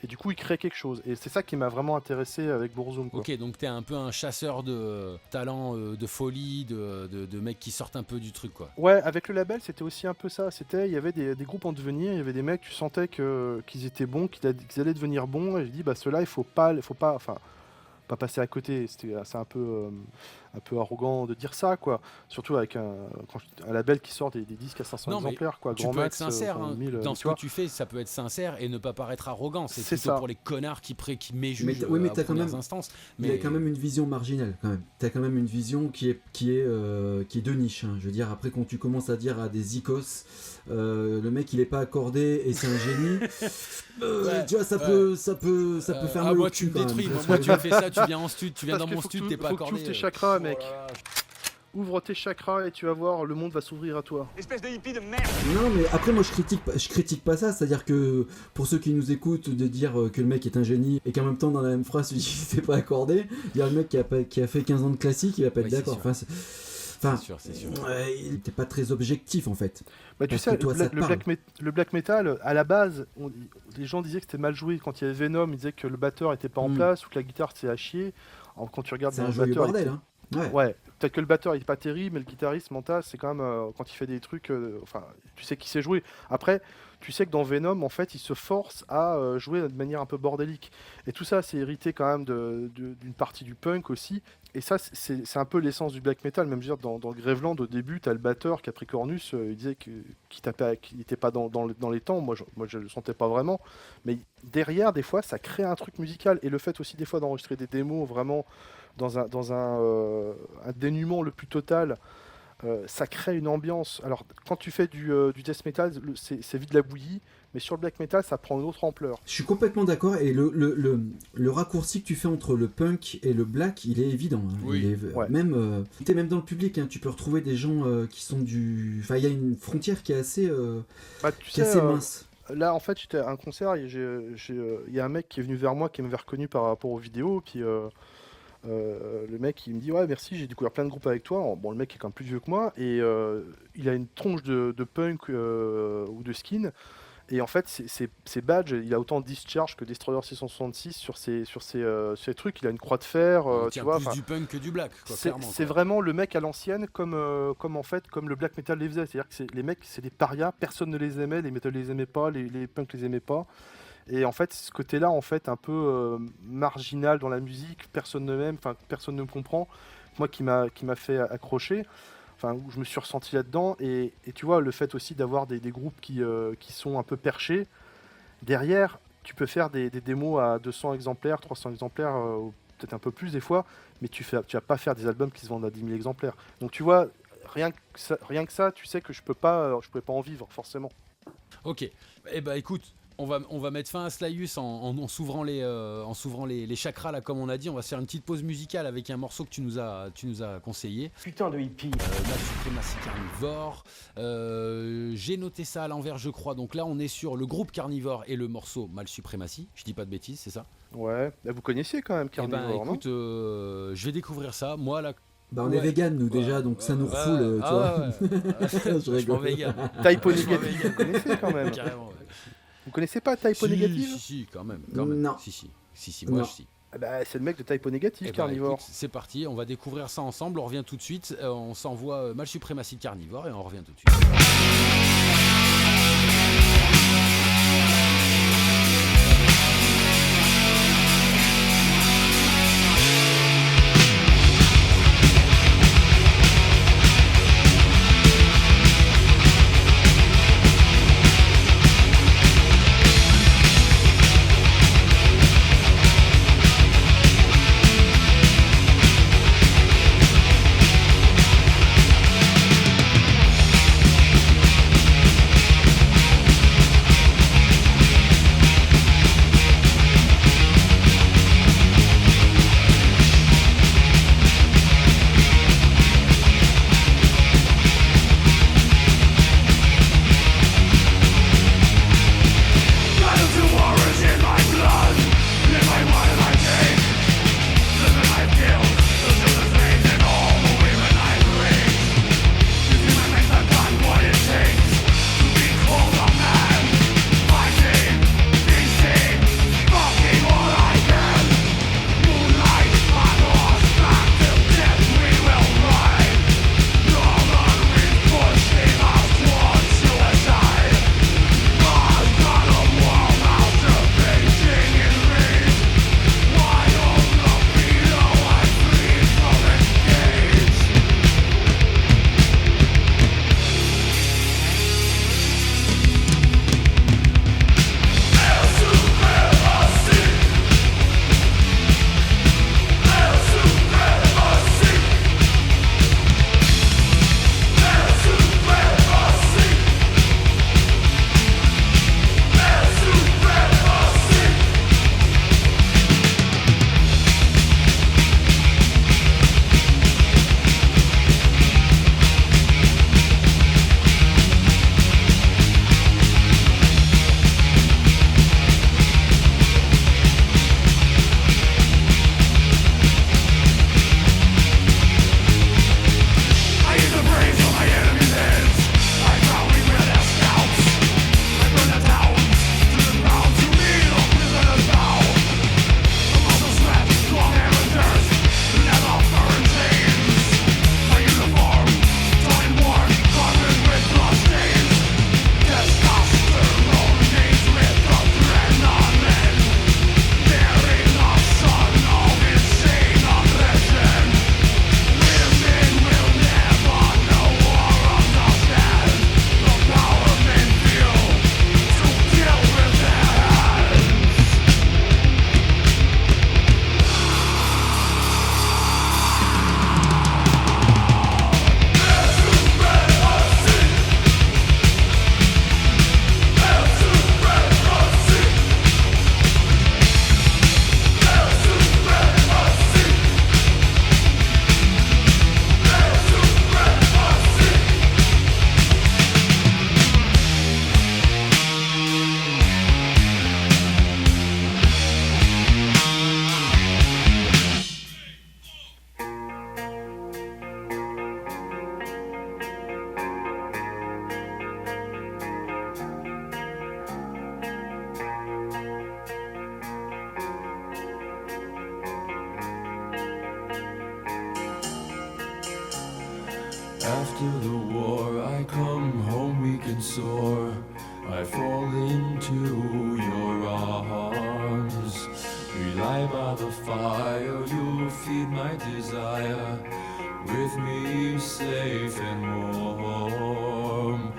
Et du coup, il crée quelque chose. Et c'est ça qui m'a vraiment intéressé avec Burzum, quoi. Ok, donc t'es un peu un chasseur de talent, de folie, de mecs qui sortent un peu du truc, quoi. Ouais, avec le label, c'était aussi un peu ça. Il y avait des groupes en devenir, il y avait des mecs, tu sentais qu'ils étaient bons, qu'ils allaient devenir bons. Et je dis, bah ceux-là, il faut pas, enfin, pas passer à côté. C'est un peu arrogant de dire ça, quoi. Surtout avec un label qui sort des disques à 500 Non, mais exemplaires, quoi. tu Grand peux être max, sincère, enfin, hein. 1000, Dans tu ce que vois. tu fais, ça peut être sincère et ne pas paraître arrogant. C'est C'est plutôt ça. pour les connards qui méjugent oui, mais à t'as quand premières même- instances. Il y a quand même une vision marginale, quand même. T'as quand même une vision qui est de niche, hein. Je veux dire, après, quand tu commences à dire à des icos, le mec, il est pas accordé et c'est un génie, Ouais, tu vois, ça peut faire mal au moi, cul, tu me quand même. détruis. Tu vois ce Moi, que tu je me veux fais ça, tu viens en stud, tu viens Parce dans que mon faut que stud, tu- t'es pas faut que tu accordé. ouvres tes chakras, Oh mec. là là. Ouvre tes chakras et tu vas voir, le monde va s'ouvrir à toi. Espèce de hippie de merde. Non, mais après, moi, je critique pas ça. C'est-à-dire que pour ceux qui nous écoutent, de dire que le mec est un génie et qu'en même temps, dans la même phrase, tu dis qu'il s'est pas accordé, il y a le mec qui a fait 15 ans de classique, il va pas être Oui, c'est d'accord. sûr. C'est sûr. Il était pas très objectif, en fait. Bah, tu Parce sais, que toi, ça te parle. le black metal, à la base, les gens disaient que c'était mal joué. Quand il y avait Venom, ils disaient que le batteur était pas en place ou que la guitare c'est à chier. Alors, quand tu regardes C'est dans un le joyeux batteur, bordel, hein. Ouais, peut-être que le batteur il est pas terrible, mais le guitariste Manta, c'est quand même quand il fait des trucs, enfin, tu sais qu'il sait jouer. Après, tu sais que dans Venom, en fait, il se force à jouer de manière un peu bordélique. Et tout ça, c'est hérité quand même d'une partie du punk aussi. Et ça, c'est un peu l'essence du black metal. Même je veux dire, dans Graveland, au début, t'as le batteur Capricornus, il disait qu'il n'était pas dans les temps. Moi, je le sentais pas vraiment. Mais derrière, des fois, ça crée un truc musical. Et le fait aussi, des fois, d'enregistrer des démos vraiment dans un dénuement le plus total, ça crée une ambiance. Alors, quand tu fais du death metal, c'est vite la bouillie, mais sur le black metal, ça prend une autre ampleur. Je suis complètement d'accord, et le raccourci que tu fais entre le punk et le black, il est évident, hein. Oui. Il est, Ouais. même, t'es même dans le public, hein, tu peux retrouver des gens qui sont du... Enfin, il y a une frontière qui est assez, Bah, tu qui est sais, assez mince. là, en fait, j'étais à un concert, et il y a un mec qui est venu vers moi, qui m'avait reconnu par rapport aux vidéos, puis le mec, il me dit, ouais, merci, j'ai découvert plein de groupes avec toi. Alors, bon, le mec est quand même plus vieux que moi, et il a une tronche de punk ou de skin. Et en fait, ses badges, il a autant de Discharge que Destroyer 666 sur ses trucs. Il a une croix de fer, Il tu tient vois. plus enfin, du punk que du black, quoi, c'est clairement. c'est quoi. vraiment le mec à l'ancienne, comme en fait, comme le black metal les faisait. C'est-à-dire que les mecs, c'est des parias, personne ne les aimait, les metal les aimaient pas, les punks les aimaient pas. Et en fait, ce côté-là, en fait, un peu marginal dans la musique, personne ne m'aime, enfin, personne ne me comprend. Moi, qui m'a fait accrocher. Enfin, où je me suis ressenti là-dedans, et tu vois, le fait aussi d'avoir des groupes qui sont un peu perchés, derrière, tu peux faire des démos à 200 exemplaires, 300 exemplaires, peut-être un peu plus des fois, mais tu vas pas faire des albums qui se vendent à 10 000 exemplaires. Donc tu vois, rien que ça, tu sais que je pouvais pas en vivre forcément. Ok, eh ben écoute, on va mettre fin à Slayus en s'ouvrant les chakras là, comme on a dit. On va se faire une petite pause musicale avec un morceau que tu nous as conseillé. Putain de hippie. Mal Supremacy Carnivore. J'ai noté ça à l'envers, je crois. Donc là, on est sur le groupe Carnivore et le morceau Mal Supremacy. Je dis pas de bêtises, c'est ça? Ouais, bah, vous connaissiez quand même Eh ben Carnivore, non? écoute, je vais découvrir ça. Moi là. Bah on est vegan nous déjà, donc ça nous refoule, tu vois. Je rigole. vegan. Typo négatif, vous connaissez quand même. Carrément, ouais. Vous connaissez pas Typo négatif? Si, quand même. Non. Si, moi Non. je si. Ah bah, c'est le mec de Typo négatif, Eh ben, Carnivore. écoute, c'est parti, on va découvrir ça ensemble. On revient tout de suite. On s'envoie Mal Supremacy Carnivore et on revient tout de suite. After the war, I come home weak and sore. I fall into your arms. We lie by the fire, you feed my desire. With me, safe and warm.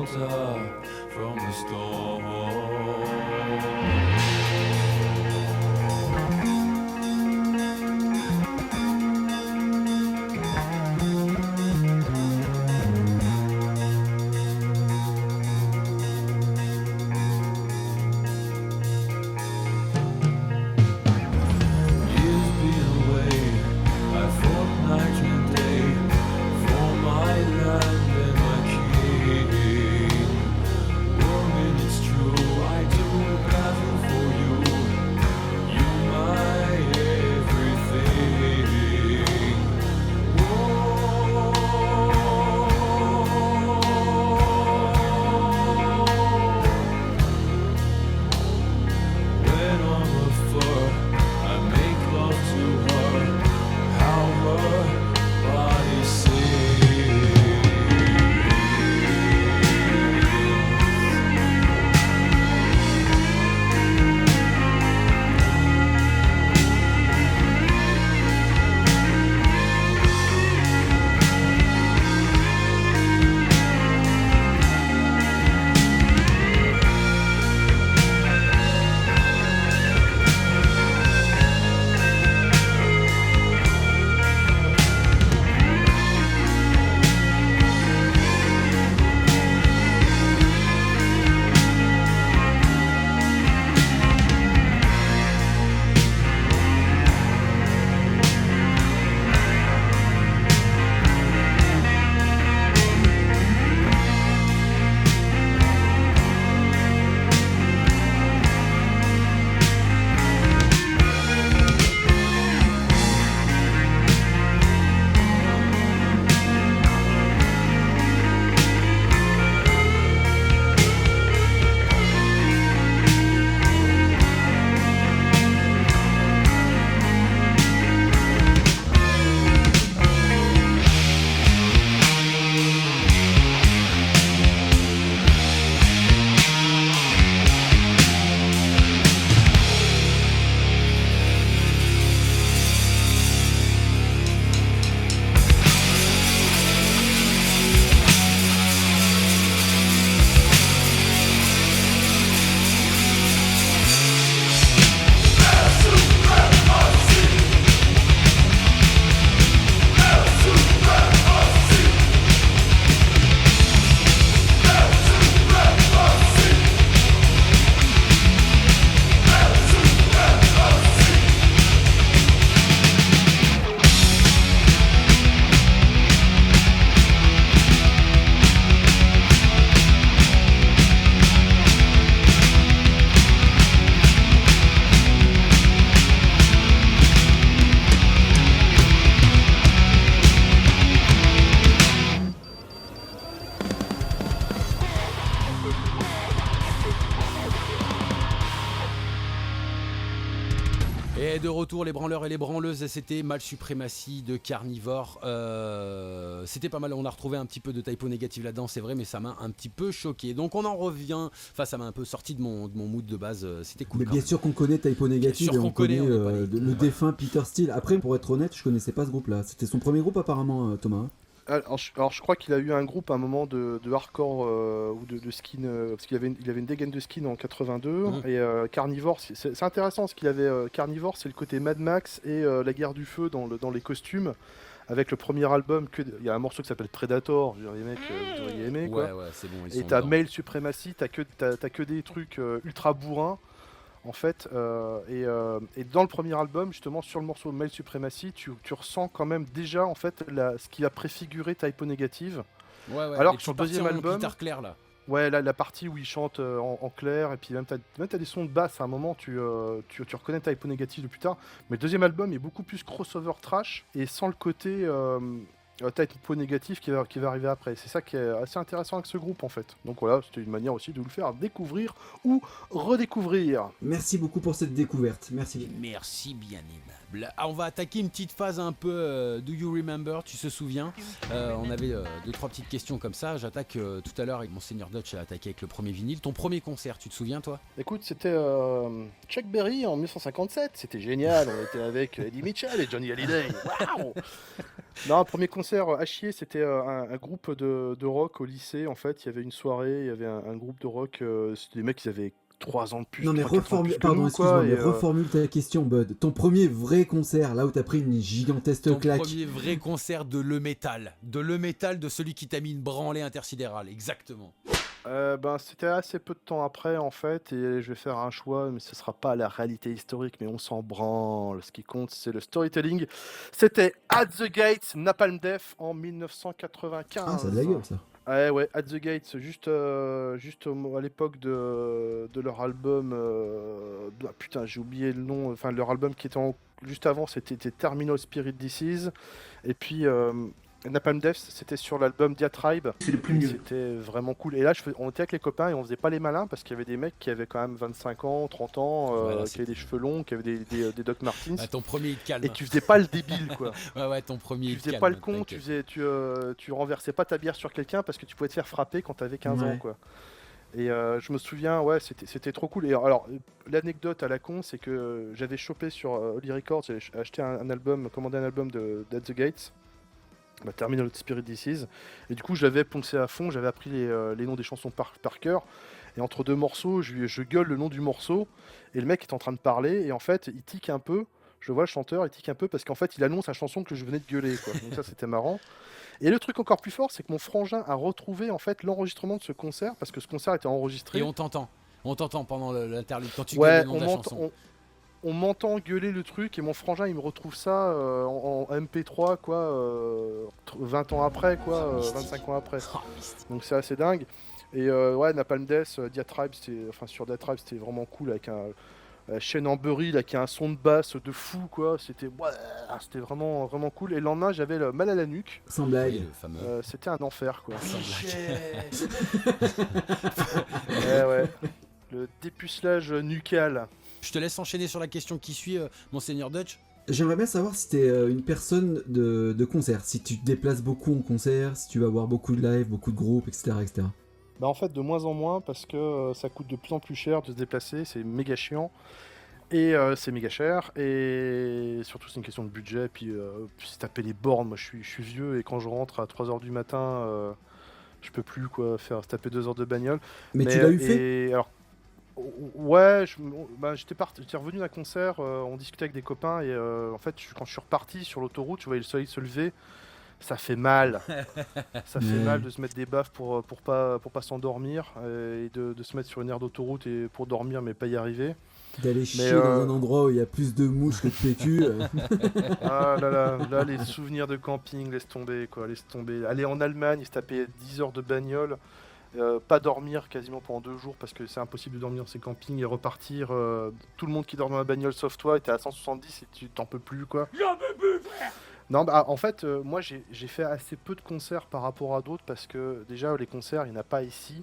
shelter from the storm. Et de retour, les branleurs et les branleuses, c'était Male Supremacy de Carnivore. C'était pas mal, on a retrouvé un petit peu de typo négatif là-dedans, c'est vrai, mais ça m'a un petit peu choqué. Donc on en revient, enfin ça m'a un peu sorti de mon mood de base, c'était cool. Mais bien sûr qu'on connaît typo négatif et on connaît le défunt Peter Steele. Après, pour être honnête, je connaissais pas ce groupe-là. C'était son premier groupe apparemment, Thomas. Alors je crois qu'il a eu un groupe à un moment de hardcore ou de skin, parce qu'il avait une dégaine de skin en 82, et Carnivore, c'est intéressant, parce qu'il avait Carnivore, c'est le côté Mad Max et la guerre du feu dans les costumes, avec le premier album, il y a un morceau qui s'appelle Predator, les mecs, vous devriez aimer, quoi. Ouais, c'est bon, et t'as Male Supremacy, t'as que des trucs ultra bourrins, en fait, et dans le premier album, justement, sur le morceau Male Supremacy, tu ressens quand même déjà, en fait, ce qui a préfiguré Typo Negative. Ouais, alors que sur le deuxième album, guitare claire, là. Ouais, la partie où il chante en clair, et puis même t'as des sons de basse, à un moment, tu reconnais Typo Negative de plus tard, mais le deuxième album est beaucoup plus crossover trash, et sans le côté typo négatif qui va arriver après. C'est ça qui est assez intéressant avec ce groupe, en fait. Donc voilà, c'était une manière aussi de vous le faire découvrir ou redécouvrir. Merci beaucoup pour cette découverte, merci. Merci bien aimable. Ah, on va attaquer une petite phase un peu Do You Remember, tu te souviens, on avait 2-3 petites questions comme ça. J'attaque tout à l'heure avec mon Seigneur Dutch, a attaqué avec le premier vinyle. Ton premier concert, tu te souviens toi? Écoute, c'était Chuck Berry en 1957, c'était génial, on était avec Eddie Mitchell et Johnny Hallyday. Waouh. Non, premier concert à chier, c'était un groupe de rock au lycée. En fait, il y avait une soirée, il y avait un groupe de rock. C'était des mecs qui avaient 3 ans de plus, Non, mais 3-4 ans de plus que pardon, nous, excuse-moi, quoi. mais reformule ta question, Bud. Ton premier vrai concert, là où t'as pris une gigantesque Ton claque. premier vrai concert de Le Metal. De Le Metal, de celui qui t'a mis une branlée intersidérale, exactement. C'était assez peu de temps après, en fait, et je vais faire un choix, mais ce sera pas la réalité historique, mais on s'en branle. Ce qui compte, c'est le storytelling. C'était At the Gates, Napalm Death en 1995. Ah, ça a de la gueule, ça. Ouais, At the Gates, juste à l'époque de leur album. Putain, j'ai oublié le nom. Enfin, leur album qui était juste avant, c'était Terminal Spirit Disease. Et puis Napalm Death, c'était sur l'album Diatribe. C'est le plus mieux. C'était vraiment cool. Et là, on était avec les copains et on faisait pas les malins parce qu'il y avait des mecs qui avaient quand même 25 ans, 30 ans, Voilà, qui avaient des cheveux longs, qui avaient des Doc Martens. Ton premier, il te calme. Et tu faisais pas le débile, quoi. Ouais, ton premier, Tu il te faisais calme, pas le con, t'inquiète. tu renversais pas ta bière sur quelqu'un parce que tu pouvais te faire frapper quand t'avais 15 ans, Ouais. quoi. Et je me souviens, ouais, c'était trop cool. Et alors, l'anecdote à la con, c'est que j'avais chopé sur Holy Records, j'avais acheté un album, commandé un album de Dead the Gates, Terminal Spirit Disease. Et du coup, je l'avais poncé à fond, j'avais appris les noms des chansons par cœur. Et entre deux morceaux, je gueule le nom du morceau, et le mec est en train de parler, et en fait, il tique un peu. Je vois le chanteur, il tique un peu parce qu'en fait, il annonce la chanson que je venais de gueuler, quoi. Donc ça, c'était marrant. Et le truc encore plus fort, c'est que mon frangin a retrouvé en fait l'enregistrement de ce concert, parce que ce concert était enregistré. Et on t'entend. On t'entend pendant l'interlude, quand tu gueules Ouais, le nom de la chanson. on m'entend gueuler le truc, et mon frangin il me retrouve ça en MP3, quoi, 20 ans après, quoi, 25 ans après. Oh, mystique. Donc c'est assez dingue. Et ouais, Napalm Death, Diatribe, sur Diatribe, c'était vraiment cool avec la chaîne en Burry là, qui a un son de basse de fou, quoi. C'était vraiment, vraiment cool. Et le lendemain, j'avais le mal à la nuque. Sans Oui, blague. le fameux. C'était un enfer, quoi. Sans blague. Ouais. Le dépucelage nucal. Je te laisse enchaîner sur la question qui suit, Monseigneur Dutch. J'aimerais bien savoir si t'es une personne de concert, si tu te déplaces beaucoup en concert, si tu vas voir beaucoup de live, beaucoup de groupes, etc. etc. Bah en fait, de moins en moins, parce que ça coûte de plus en plus cher de se déplacer, c'est méga chiant. Et c'est méga cher, et surtout c'est une question de budget, puis se taper les bornes, moi je suis vieux, et quand je rentre à 3h du matin, je peux plus quoi faire se taper 2 heures de bagnole. Mais tu l'as eu fait et, alors, ouais, j'étais revenu d'un concert, on discutait avec des copains, et en fait quand je suis reparti sur l'autoroute, je voyais le soleil se lever, ça fait mal. Ça fait Ouais. mal de se mettre des baffes pour pas s'endormir, et de se mettre sur une aire d'autoroute et pour dormir mais pas y arriver. D'aller chier dans un endroit où il y a plus de mouches que de PQ. Ah là, les souvenirs de camping, laisse tomber, quoi, laisse tomber. Aller en Allemagne, se taper 10 heures de bagnole, pas dormir quasiment pendant 2 jours parce que c'est impossible de dormir dans ces campings, et repartir, tout le monde qui dort dans la bagnole sauf toi, et t'es à 170 et tu t'en peux plus, quoi. J'en peux plus, frère. Non, bah, en fait, moi j'ai fait assez peu de concerts par rapport à d'autres parce que déjà les concerts, il n'y en a pas ici.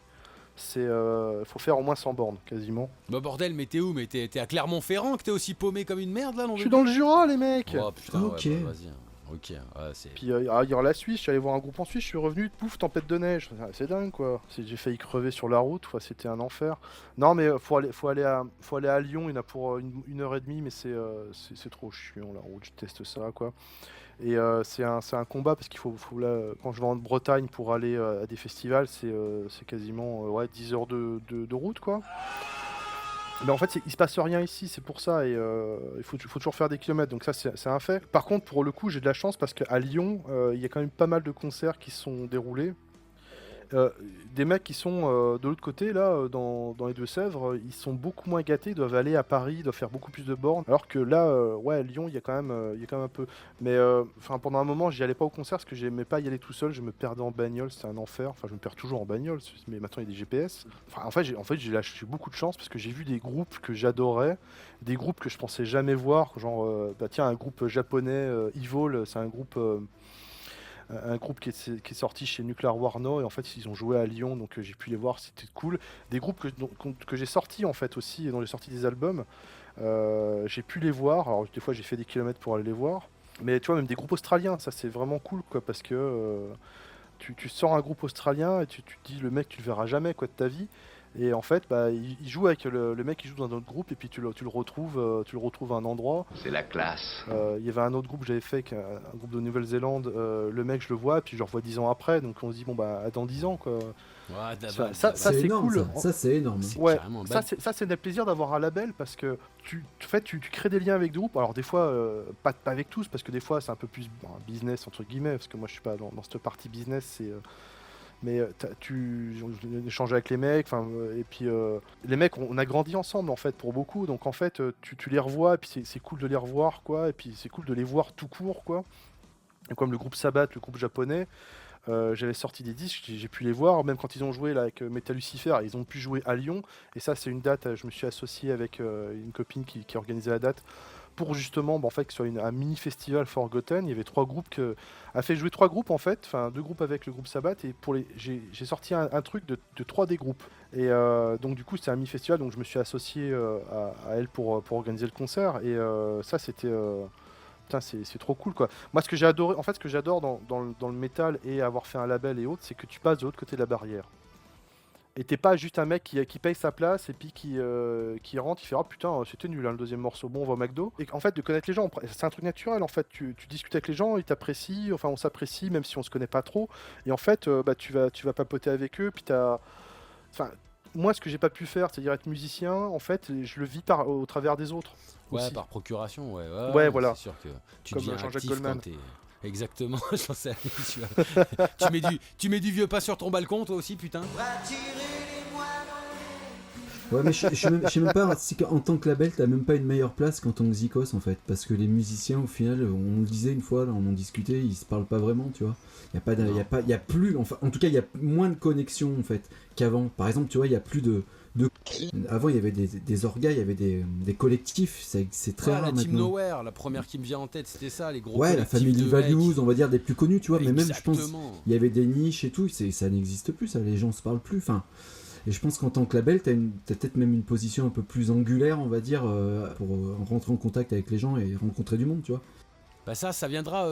Faut faire au moins 100 bornes quasiment. Bah bordel, mais t'es où? Mais t'es à Clermont-Ferrand que t'es aussi paumé comme une merde là, non? Je suis dans le Jura, les mecs. Oh putain, Ok. ouais, bah, vas-y. Ok, ouais, c'est. Puis hier la Suisse, je suis allé voir un groupe en Suisse, je suis revenu, pouf, tempête de neige. C'est dingue, quoi. J'ai failli crever sur la route, quoi, c'était un enfer. Non, mais faut aller à Lyon, il y en a pour 1h30, mais c'est trop chiant la route, je teste ça, quoi. Et c'est un combat parce qu'il faut là, quand je vais en Bretagne pour aller à des festivals, c'est quasiment 10 heures de route, quoi. Mais en fait, il se passe rien ici, c'est pour ça, et il faut toujours faire des kilomètres, donc ça c'est un fait. Par contre, pour le coup, j'ai de la chance parce qu'à Lyon, il y a quand même pas mal de concerts qui se sont déroulés. Des mecs qui sont de l'autre côté, là, dans les Deux-Sèvres, ils sont beaucoup moins gâtés, ils doivent aller à Paris, ils doivent faire beaucoup plus de bornes, alors que là, ouais, à Lyon, il y a quand même un peu. Mais pendant un moment, j'y allais pas au concert parce que j'aimais pas y aller tout seul, je me perdais en bagnole, c'était un enfer. Enfin, je me perds toujours en bagnole, mais maintenant il y a des GPS. Enfin, en fait, j'ai beaucoup de chance parce que j'ai vu des groupes que j'adorais, des groupes que je pensais jamais voir, genre, tiens, un groupe japonais, Evil, c'est un groupe qui est sorti chez Nuclear War Now, et en fait ils ont joué à Lyon, donc j'ai pu les voir, c'était cool. Des groupes que j'ai sortis en fait aussi, et dont j'ai sorti des albums, j'ai pu les voir. Alors des fois j'ai fait des kilomètres pour aller les voir, mais tu vois, même des groupes australiens, ça c'est vraiment cool, quoi, parce que tu sors un groupe australien et tu te dis, le mec tu le verras jamais, quoi, de ta vie. Et en fait, bah, il joue avec le mec qui joue dans un autre groupe et puis tu le retrouves à un endroit. C'est la classe. Il y avait un autre groupe que j'avais fait, un groupe de Nouvelle-Zélande. Le mec, je le vois, puis je le revois 10 ans après. Donc on se dit, bon, bah, dans 10 ans, quoi. Ça, C'est c'est énorme, cool. ça c'est énorme. Ouais, carrément ça bad. c'est un plaisir d'avoir un label parce que tu crées des liens avec des groupes. Alors des fois, pas avec tous, parce que des fois c'est un peu plus business entre guillemets, parce que moi je suis pas dans cette partie business. Mais tu échanges avec les mecs, et puis les mecs, on a grandi ensemble en fait pour beaucoup. Donc en fait, tu les revois, et puis c'est cool de les revoir, quoi. Et puis c'est cool de les voir tout court, quoi. Et comme le groupe Sabbath, le groupe japonais. J'avais sorti des disques, j'ai pu les voir, même quand ils ont joué là, avec Metal Lucifer, ils ont pu jouer à Lyon, et ça c'est une date, je me suis associé avec une copine qui organisait la date, pour justement en fait, que ce soit un mini festival Forgotten. Il y avait 3 groupes, a fait jouer 3 groupes en fait, enfin 2 groupes avec le groupe Sabbath, et j'ai sorti un truc de 3 des groupes. Et donc du coup c'était un mini festival, donc je me suis associé à elle pour organiser le concert, et ça c'était... Putain, c'est trop cool, quoi. Moi, ce que j'ai adoré, en fait, ce que j'adore dans le métal et avoir fait un label et autres, c'est que tu passes de l'autre côté de la barrière. Et t'es pas juste un mec qui paye sa place et puis qui rentre, il fait, oh putain, c'était nul, hein, le deuxième morceau, bon, on va au McDo. Et en fait, de connaître les gens, c'est un truc naturel, en fait. Tu discutes avec les gens, ils t'apprécient, enfin, on s'apprécie, même si on se connaît pas trop. Et en fait, bah, tu vas papoter avec eux, puis enfin, moi, ce que j'ai pas pu faire, c'est-à-dire être musicien, en fait, je le vis au travers des autres. Ouais, aussi. par procuration, ouais. Ouais, voilà. C'est sûr que tu Comme deviens Jean-Jacques actif Goldman. quand t'es... Exactement, j'en sais rien. Tu mets du vieux pas sur ton balcon, toi aussi, putain. Ouais, mais je sais même pas si en tant que label, t'as même pas une meilleure place qu'en tant que Zikos en fait. Parce que les musiciens, au final, on le disait une fois, là, on en discutait, ils se parlent pas vraiment, tu vois. Il y a plus, enfin, en tout cas, il y a moins de connexion en fait qu'avant. Par exemple, tu vois, il y a plus de. Avant, il y avait des orgas, il y avait des collectifs, c'est très rare la Team maintenant. Nowhere, la première qui me vient en tête, c'était ça, les gros Ouais, la collectifs Family de Values, mecs. on va dire des plus connus, tu vois. Mais même, je pense, Exactement. il y avait des niches et tout, ça n'existe plus, ça, les gens se parlent plus. Enfin, et je pense qu'en tant que label, t'as peut-être même une position un peu plus angulaire, on va dire, pour rentrer en contact avec les gens et rencontrer du monde, tu vois. Bah ça viendra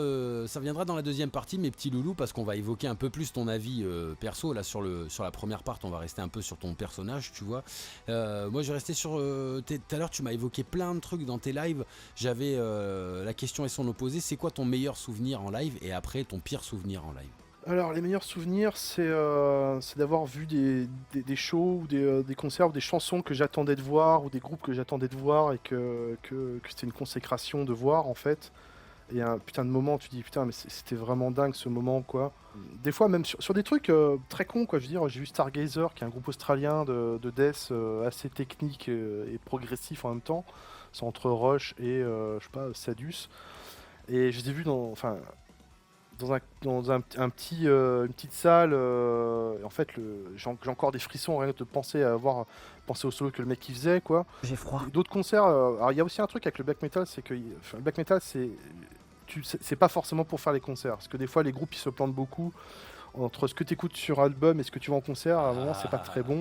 dans la deuxième partie, mes petits loulous, parce qu'on va évoquer un peu plus ton avis perso. Là, sur la première part, on va rester un peu sur ton personnage, tu vois. Moi, je vais rester sur... tout à l'heure, tu m'as évoqué plein de trucs dans tes lives. J'avais la question et son opposé. C'est quoi ton meilleur souvenir en live, et après, ton pire souvenir en live? Alors, les meilleurs souvenirs, c'est d'avoir vu des shows ou des concerts ou des chansons que j'attendais de voir ou des groupes que j'attendais de voir et que c'était une consécration de voir, en fait. Et un putain de moment, tu dis putain, mais c'était vraiment dingue ce moment, quoi. Des fois, même sur des trucs très cons, quoi. Je veux dire, j'ai vu Stargazer, qui est un groupe australien de death assez technique et progressif en même temps. C'est entre Rush et, je sais pas, Sadus. Et je les ai vus dans une petite salle. En fait, j'ai encore des frissons rien que de penser au solo que le mec qui faisait, quoi. J'ai froid. D'autres concerts. Alors, il y a aussi un truc avec le black metal, c'est que le black metal, c'est pas forcément pour faire les concerts, parce que des fois les groupes ils se plantent beaucoup entre ce que tu écoutes sur album et ce que tu vois en concert. À un moment, c'est pas très bon.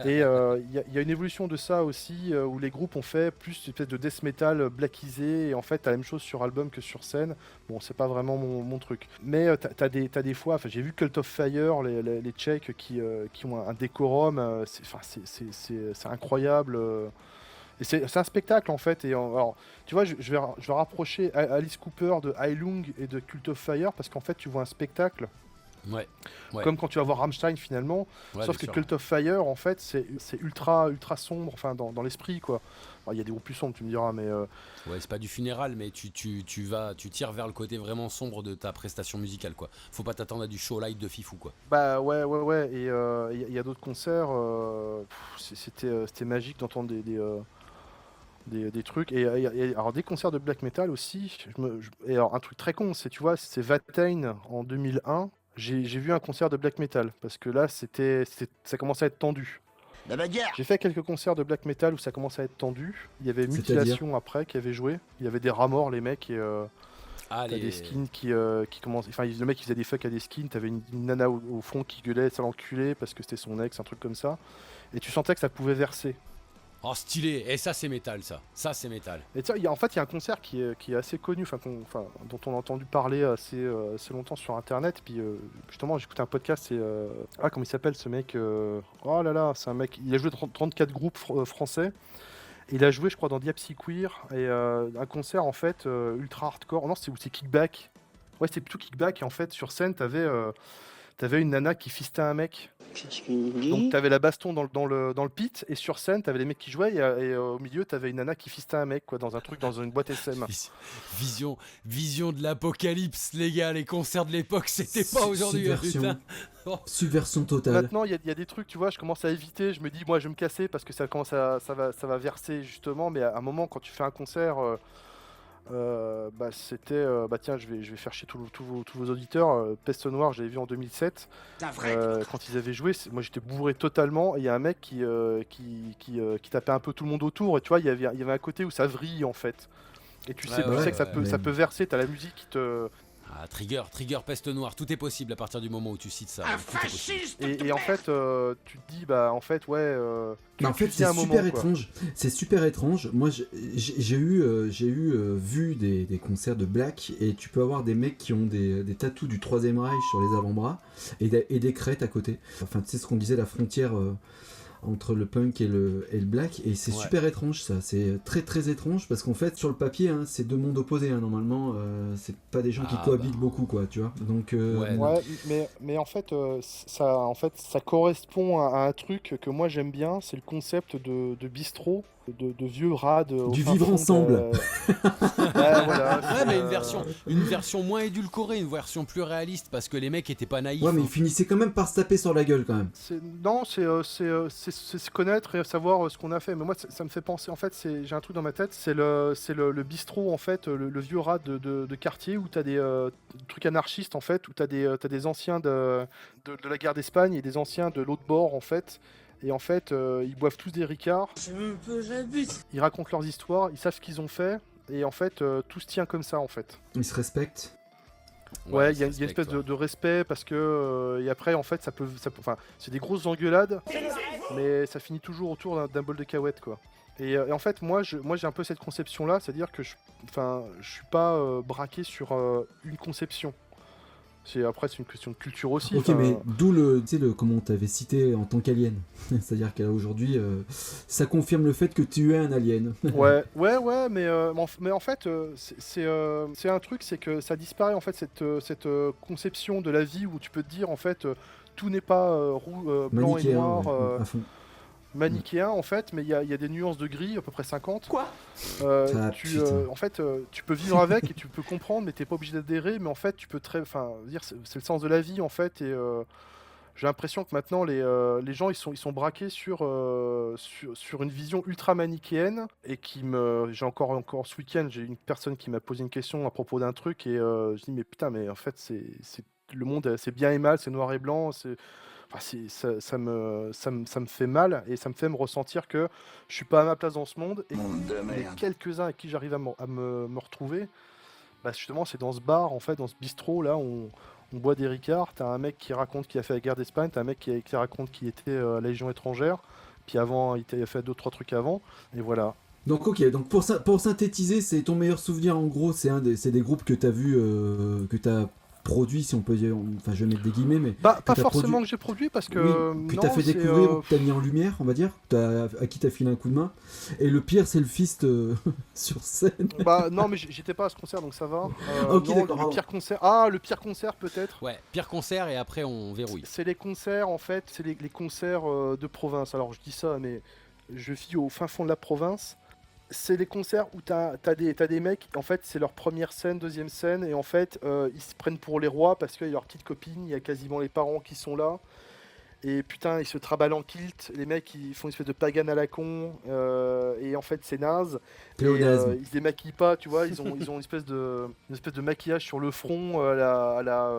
Et il y a une évolution de ça aussi, où les groupes ont fait plus une espèce de death metal blackisé, et en fait t'as la même chose sur album que sur scène. Bon, c'est pas vraiment mon truc, mais t'as des fois, enfin, j'ai vu Cult of Fire, les Tchèques qui ont un décorum, c'est incroyable. Et c'est un spectacle, en fait. Et alors, tu vois, je vais rapprocher Alice Cooper de Heilung et de Cult of Fire, parce qu'en fait, tu vois un spectacle. Ouais. Comme quand tu vas voir Rammstein, finalement. Ouais, Sauf que bien sûr. Cult of Fire, en fait, c'est ultra sombre, enfin, dans l'esprit, quoi. Il y a des groupes plus sombres, tu me diras, mais... Ouais, c'est pas du funéral, mais tu tires vers le côté vraiment sombre de ta prestation musicale, quoi. Faut pas t'attendre à du show light de fifou, quoi. Bah ouais. Et il y a d'autres concerts, c'était magique d'entendre des trucs. Et alors des concerts de black metal aussi. Et alors un truc très con, tu vois, c'est Watain en 2001. J'ai vu un concert de black metal parce que là ça commençait à être tendu. La bagarre. J'ai fait quelques concerts de black metal où ça commençait à être tendu. Il y avait Mutilation après qui avait joué. Il y avait des rats morts, les mecs, et t'as des skins qui commencent. Enfin, le mec qui faisait des fuck à des skins. T'avais une nana au fond qui gueulait, ça l'enculé parce que c'était son ex, un truc comme ça. Et tu sentais que ça pouvait verser. Oh, stylé. Et ça, c'est métal, ça. Ça, c'est métal. Et tiens, en fait, il y a un concert qui est assez connu, dont on a entendu parler assez longtemps sur Internet. Puis justement, j'écoutais un podcast. Comment il s'appelle ce mec Oh là là, c'est un mec. Il a joué dans 34 groupes français. Et il a joué, je crois, dans Diapsy Queer. Et un concert, en fait, ultra hardcore. Non, c'est Kickback. Ouais, c'est plutôt Kickback. Et en fait, sur scène, t'avais une nana qui fistait un mec. Qu'est-ce qu'il dit? Donc t'avais la baston dans le pit, et sur scène t'avais les mecs qui jouaient, et au milieu t'avais une nana qui fistait un mec, quoi, dans une boîte SM. Vision de l'apocalypse, les gars. Les concerts de l'époque, c'était pas aujourd'hui. Subversion. Putain. Subversion totale. Maintenant il y a des trucs, tu vois, je commence à éviter, je me dis moi je vais me casser parce que ça va verser justement, mais à un moment quand tu fais un concert, tiens, je vais faire chier tous vos auditeurs. Peste Noire, je l'avais vu en 2007. Quand ils avaient joué, moi j'étais bourré totalement. Et il y a un mec qui tapait un peu tout le monde autour. Et tu vois, il y avait un côté où ça vrille en fait. Et tu sais que ça peut verser. T'as la musique qui te. Ah, Trigger, Peste Noire, tout est possible à partir du moment où tu cites ça. Tout est possible. Et en fait, tu te dis, bah en fait, ouais. Mais en fait, c'est super étrange. C'est super étrange. Moi, j'ai vu des concerts de Black, et tu peux avoir des mecs qui ont des tatous du Troisième Reich sur les avant-bras et des crêtes à côté. Enfin, tu sais ce qu'on disait, la frontière entre le punk et le black, et c'est super étrange, ça. C'est très très étrange, parce qu'en fait, sur le papier, hein, c'est deux mondes opposés. Hein, normalement, c'est pas des gens qui cohabitent beaucoup, quoi, tu vois. Donc, mais en fait, ça correspond à un truc que moi j'aime bien, c'est le concept de bistrot, de vieux rad. Du vivre ensemble. Voilà, mais une version moins édulcorée, une version plus réaliste, parce que les mecs étaient pas naïfs. Ouais, mais ils finissaient quand même par se taper sur la gueule, quand même. C'est se connaître et savoir ce qu'on a fait. Mais moi, ça me fait penser, en fait, j'ai un truc dans ma tête, c'est le bistrot, en fait, le vieux rad de quartier, où t'as des trucs anarchistes, en fait, où t'as des anciens de la guerre d'Espagne et des anciens de l'autre bord, en fait. Et en fait, ils boivent tous des ricards. Ils racontent leurs histoires, ils savent ce qu'ils ont fait. Et en fait, tout se tient comme ça, en fait. Ils se respectent. Ouais, il y a une espèce de respect, parce que et après en fait c'est des grosses engueulades, mais ça finit toujours autour d'un bol de cacahuètes, quoi. Et en fait moi j'ai un peu cette conception là, c'est-à-dire que je suis pas braqué sur une conception. Après c'est une question de culture aussi. Ok, mais d'où comment on t'avait cité en tant qu'alien. C'est-à-dire qu'aujourd'hui, ça confirme le fait que tu es un alien. ouais, mais en fait, c'est un truc, c'est que ça disparaît, en fait, cette conception de la vie où tu peux te dire, en fait, tout n'est pas blanc Manichéen, et noir, à fond. manichéen, en fait, mais il y a des nuances de gris, à peu près 50. Quoi En fait, tu peux vivre avec et tu peux comprendre, mais t'es pas obligé d'adhérer, mais en fait, tu peux dire, c'est le sens de la vie, en fait, et j'ai l'impression que maintenant les gens ils sont braqués sur une vision ultra manichéenne, et j'ai encore ce week-end, j'ai une personne qui m'a posé une question à propos d'un truc, et je dis mais putain, mais en fait c'est le monde, c'est bien et mal, c'est noir et blanc, ça me fait mal, et ça me fait me ressentir que je suis pas à ma place dans ce monde, et les quelques-uns avec qui j'arrive à me retrouver, bah justement c'est dans ce bar, en fait, dans ce bistrot là, on boit des ricards, t'as un mec qui raconte qu'il a fait la guerre d'Espagne, t'as un mec qui raconte qu'il était à la Légion étrangère, puis avant il a fait 2-3 trucs avant, et voilà. Donc ok, donc pour synthétiser, c'est ton meilleur souvenir, en gros, c'est des groupes que t'as vu, que t'as produit, si on peut dire, enfin je vais mettre des guillemets, mais pas forcément que j'ai produit, parce que que t'as fait découvrir, ou que t'as mis en lumière, on va dire, à qui t'as filé un coup de main. Et le pire, c'est le fist sur scène. Bah non, mais j'étais pas à ce concert, donc ça va. Ok, non, d'accord. Le pire concert. Le pire concert peut-être. Ouais, pire concert, et après on verrouille. C'est les concerts, en fait, c'est les concerts de province. Alors je dis ça, mais je vis au fin fond de la province. C'est les concerts où t'as des mecs, en fait c'est leur première scène, deuxième scène, et en fait ils se prennent pour les rois parce qu'il y a leurs petites copines, il y a quasiment les parents qui sont là, et putain ils se traballent en kilt, les mecs ils font une espèce de pagan à la con, et en fait c'est naze, et, ils se démaquillent pas, tu vois, ils ont une espèce de maquillage sur le front à la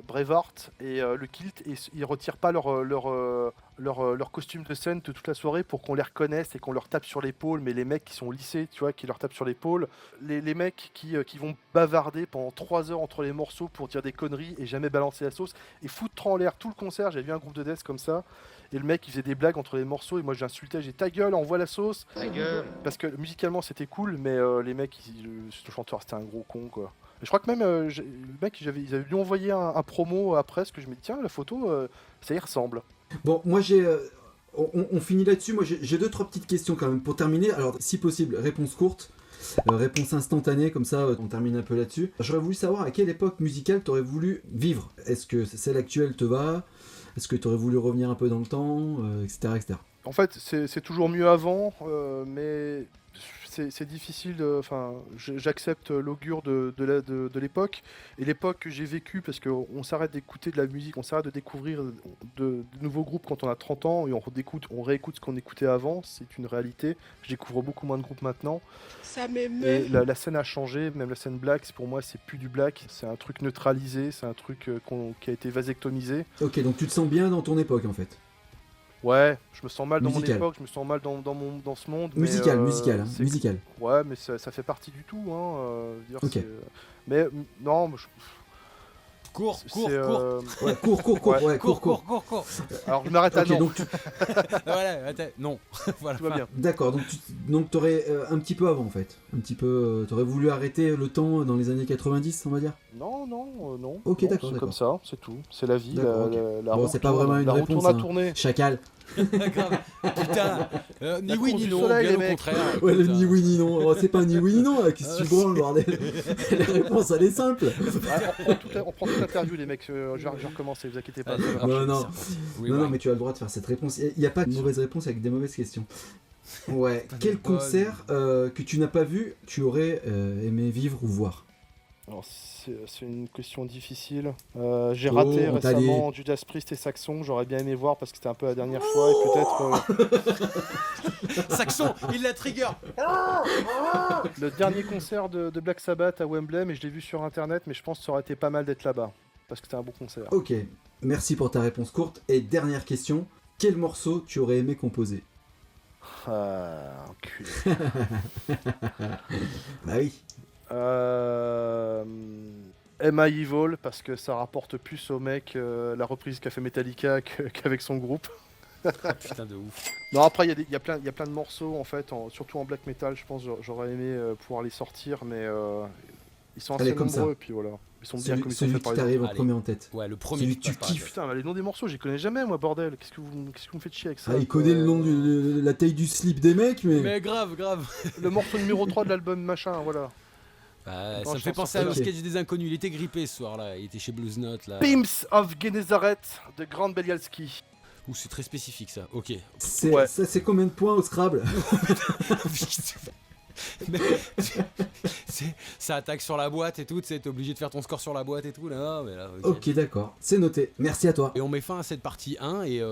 Braveheart, et le kilt, et ils retirent pas leur leur costume de scène de toute la soirée pour qu'on les reconnaisse et qu'on leur tape sur l'épaule, mais les mecs qui sont au lycée, tu vois, qui leur tapent sur l'épaule, les mecs qui vont bavarder pendant 3 heures entre les morceaux pour dire des conneries et jamais balancer la sauce, et foutre en l'air tout le concert. J'ai vu un groupe de death comme ça, et le mec il faisait des blagues entre les morceaux, et moi j'insultais, j'ai ta gueule, envoie la sauce. Ta gueule. Parce que musicalement c'était cool, mais les mecs, le chanteur c'était un gros con quoi. Et je crois que même le mec, ils avaient lui envoyé un promo après, parce que je me dis tiens, la photo, ça y ressemble. Bon, moi j'ai... on finit là-dessus, moi j'ai 2-3 petites questions quand même pour terminer. Alors si possible, réponse courte, réponse instantanée, comme ça on termine un peu là-dessus. J'aurais voulu savoir à quelle époque musicale t'aurais voulu vivre. Est-ce que celle actuelle te va? Est-ce que t'aurais voulu revenir un peu dans le temps, etc., etc. En fait, c'est toujours mieux avant, mais c'est difficile. Enfin, j'accepte l'augure de l'époque, et l'époque que j'ai vécue, parce qu'on s'arrête d'écouter de la musique, on s'arrête de découvrir de nouveaux groupes quand on a 30 ans, et on réécoute ce qu'on écoutait avant. C'est une réalité. Je découvre beaucoup moins de groupes maintenant. Ça m'émeut. Et la scène a changé, même la scène black, pour moi c'est plus du black, c'est un truc neutralisé, c'est un truc qui a été vasectomisé. Ok, donc tu te sens bien dans ton époque en fait. Ouais, je me sens mal dans mon Musical. époque, je me sens mal dans ce monde. Musical, mais, musical, hein, c'est- musical. Ouais, mais ça fait partie du tout. Hein, dire, Ok. mais non, Cours. Ouais, cours. alors je m'arrête à Ok, non, donc Voilà, attends, non. Voilà. tout va bien. d'accord, donc t'aurais un petit peu avant en fait. Un petit peu, t'aurais voulu arrêter le temps dans les années 90, on va dire. Non. Ok, Non, d'accord, c'est d'accord. comme ça, c'est tout. C'est la vie, D'accord, ok. la Bon, roue c'est pas tourne, vraiment une la roue réponse, tourne à hein. tourner. Chacal. Grave. Putain, ni La oui course ni du non, soleil, bien les au mecs. contraire. Ouais, le Écoute, ni oui ni non. Oh, c'est pas ni oui ni non, là. Qu'est-ce que tu branles, bordel? La réponse, elle est simple. On prend toute l'interview, les mecs. Je vais recommencer, vous inquiétez pas. Vas-y, ça va. Non, c'est non. reparti. Oui, Non, ouais. non, mais tu as le droit de faire cette réponse. Il n'y a pas de mauvaise réponse avec des mauvaises questions. Ouais. Quel bonne. concert que tu n'as pas vu, tu aurais aimé vivre ou voir? Alors, c'est une question difficile. J'ai raté on t'a récemment Judas Priest et Saxon. J'aurais bien aimé voir parce que c'était un peu la dernière fois, et peut-être Saxon, il la trigger. le dernier concert de Black Sabbath à Wembley, mais je l'ai vu sur internet, mais je pense que ça aurait été pas mal d'être là-bas parce que c'était un bon concert. Ok. Merci pour ta réponse courte. Et dernière question. Quel morceau tu aurais aimé composer? Enculé. Bah oui. Am I Evil, parce que ça rapporte plus au mec la reprise qu'a fait Metallica qu'avec son groupe. Putain de ouf. Non, après il y a plein de morceaux en fait, surtout en black metal, je pense j'aurais aimé pouvoir les sortir, mais ils sont Allez, assez comme nombreux, ça. et puis voilà, ils sont bien Celui, comme ils sont celui faits qui par les autres. t'arrive en Allez. premier en tête. Ouais, le premier Celui qui que tu passe par la kiffes. Putain, mais les noms des morceaux, je les connais jamais moi, bordel. Qu'est-ce que vous me faites chier avec ça Ah, il connaît le nom, la taille du slip des mecs, mais... Mais grave. Le morceau numéro 3 de l'album machin, voilà. Bah, Non, ça me je fait pense penser à que- un Ok. sketch des inconnus. Il était grippé ce soir-là. Il était chez Blues Note là. Pimps of Genezareth de Grand Belialski. Ouh, c'est très spécifique ça. Ok. Ouais. Ça, c'est combien de points au Scrabble? Mais, ça attaque sur la boîte et tout, tu sais, t'es obligé de faire ton score sur la boîte et tout, là, mais là, ok. Ok, d'accord. C'est noté. Merci à toi. Et on met fin à cette partie 1 et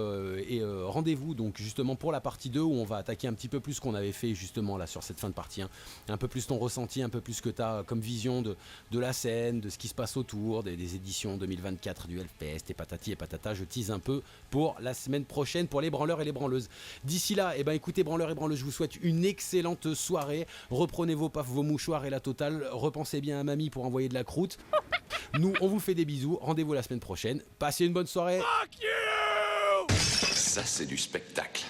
rendez-vous donc justement pour la partie 2 où on va attaquer un petit peu plus ce qu'on avait fait justement là sur cette fin de partie 1. Un peu plus ton ressenti, un peu plus que t'as comme vision de la scène, de ce qui se passe autour, des éditions 2024 du Hellfest et patati et patata. Je tease un peu pour la semaine prochaine pour les branleurs et les branleuses. D'ici là, eh ben, écoutez branleurs et branleuses, je vous souhaite une excellente soirée. Reprenez vos pafs, vos mouchoirs et la totale. Repensez bien à mamie pour envoyer de la croûte. Nous, on vous fait des bisous. Rendez-vous la semaine prochaine. Passez une bonne soirée. Ça, c'est du spectacle.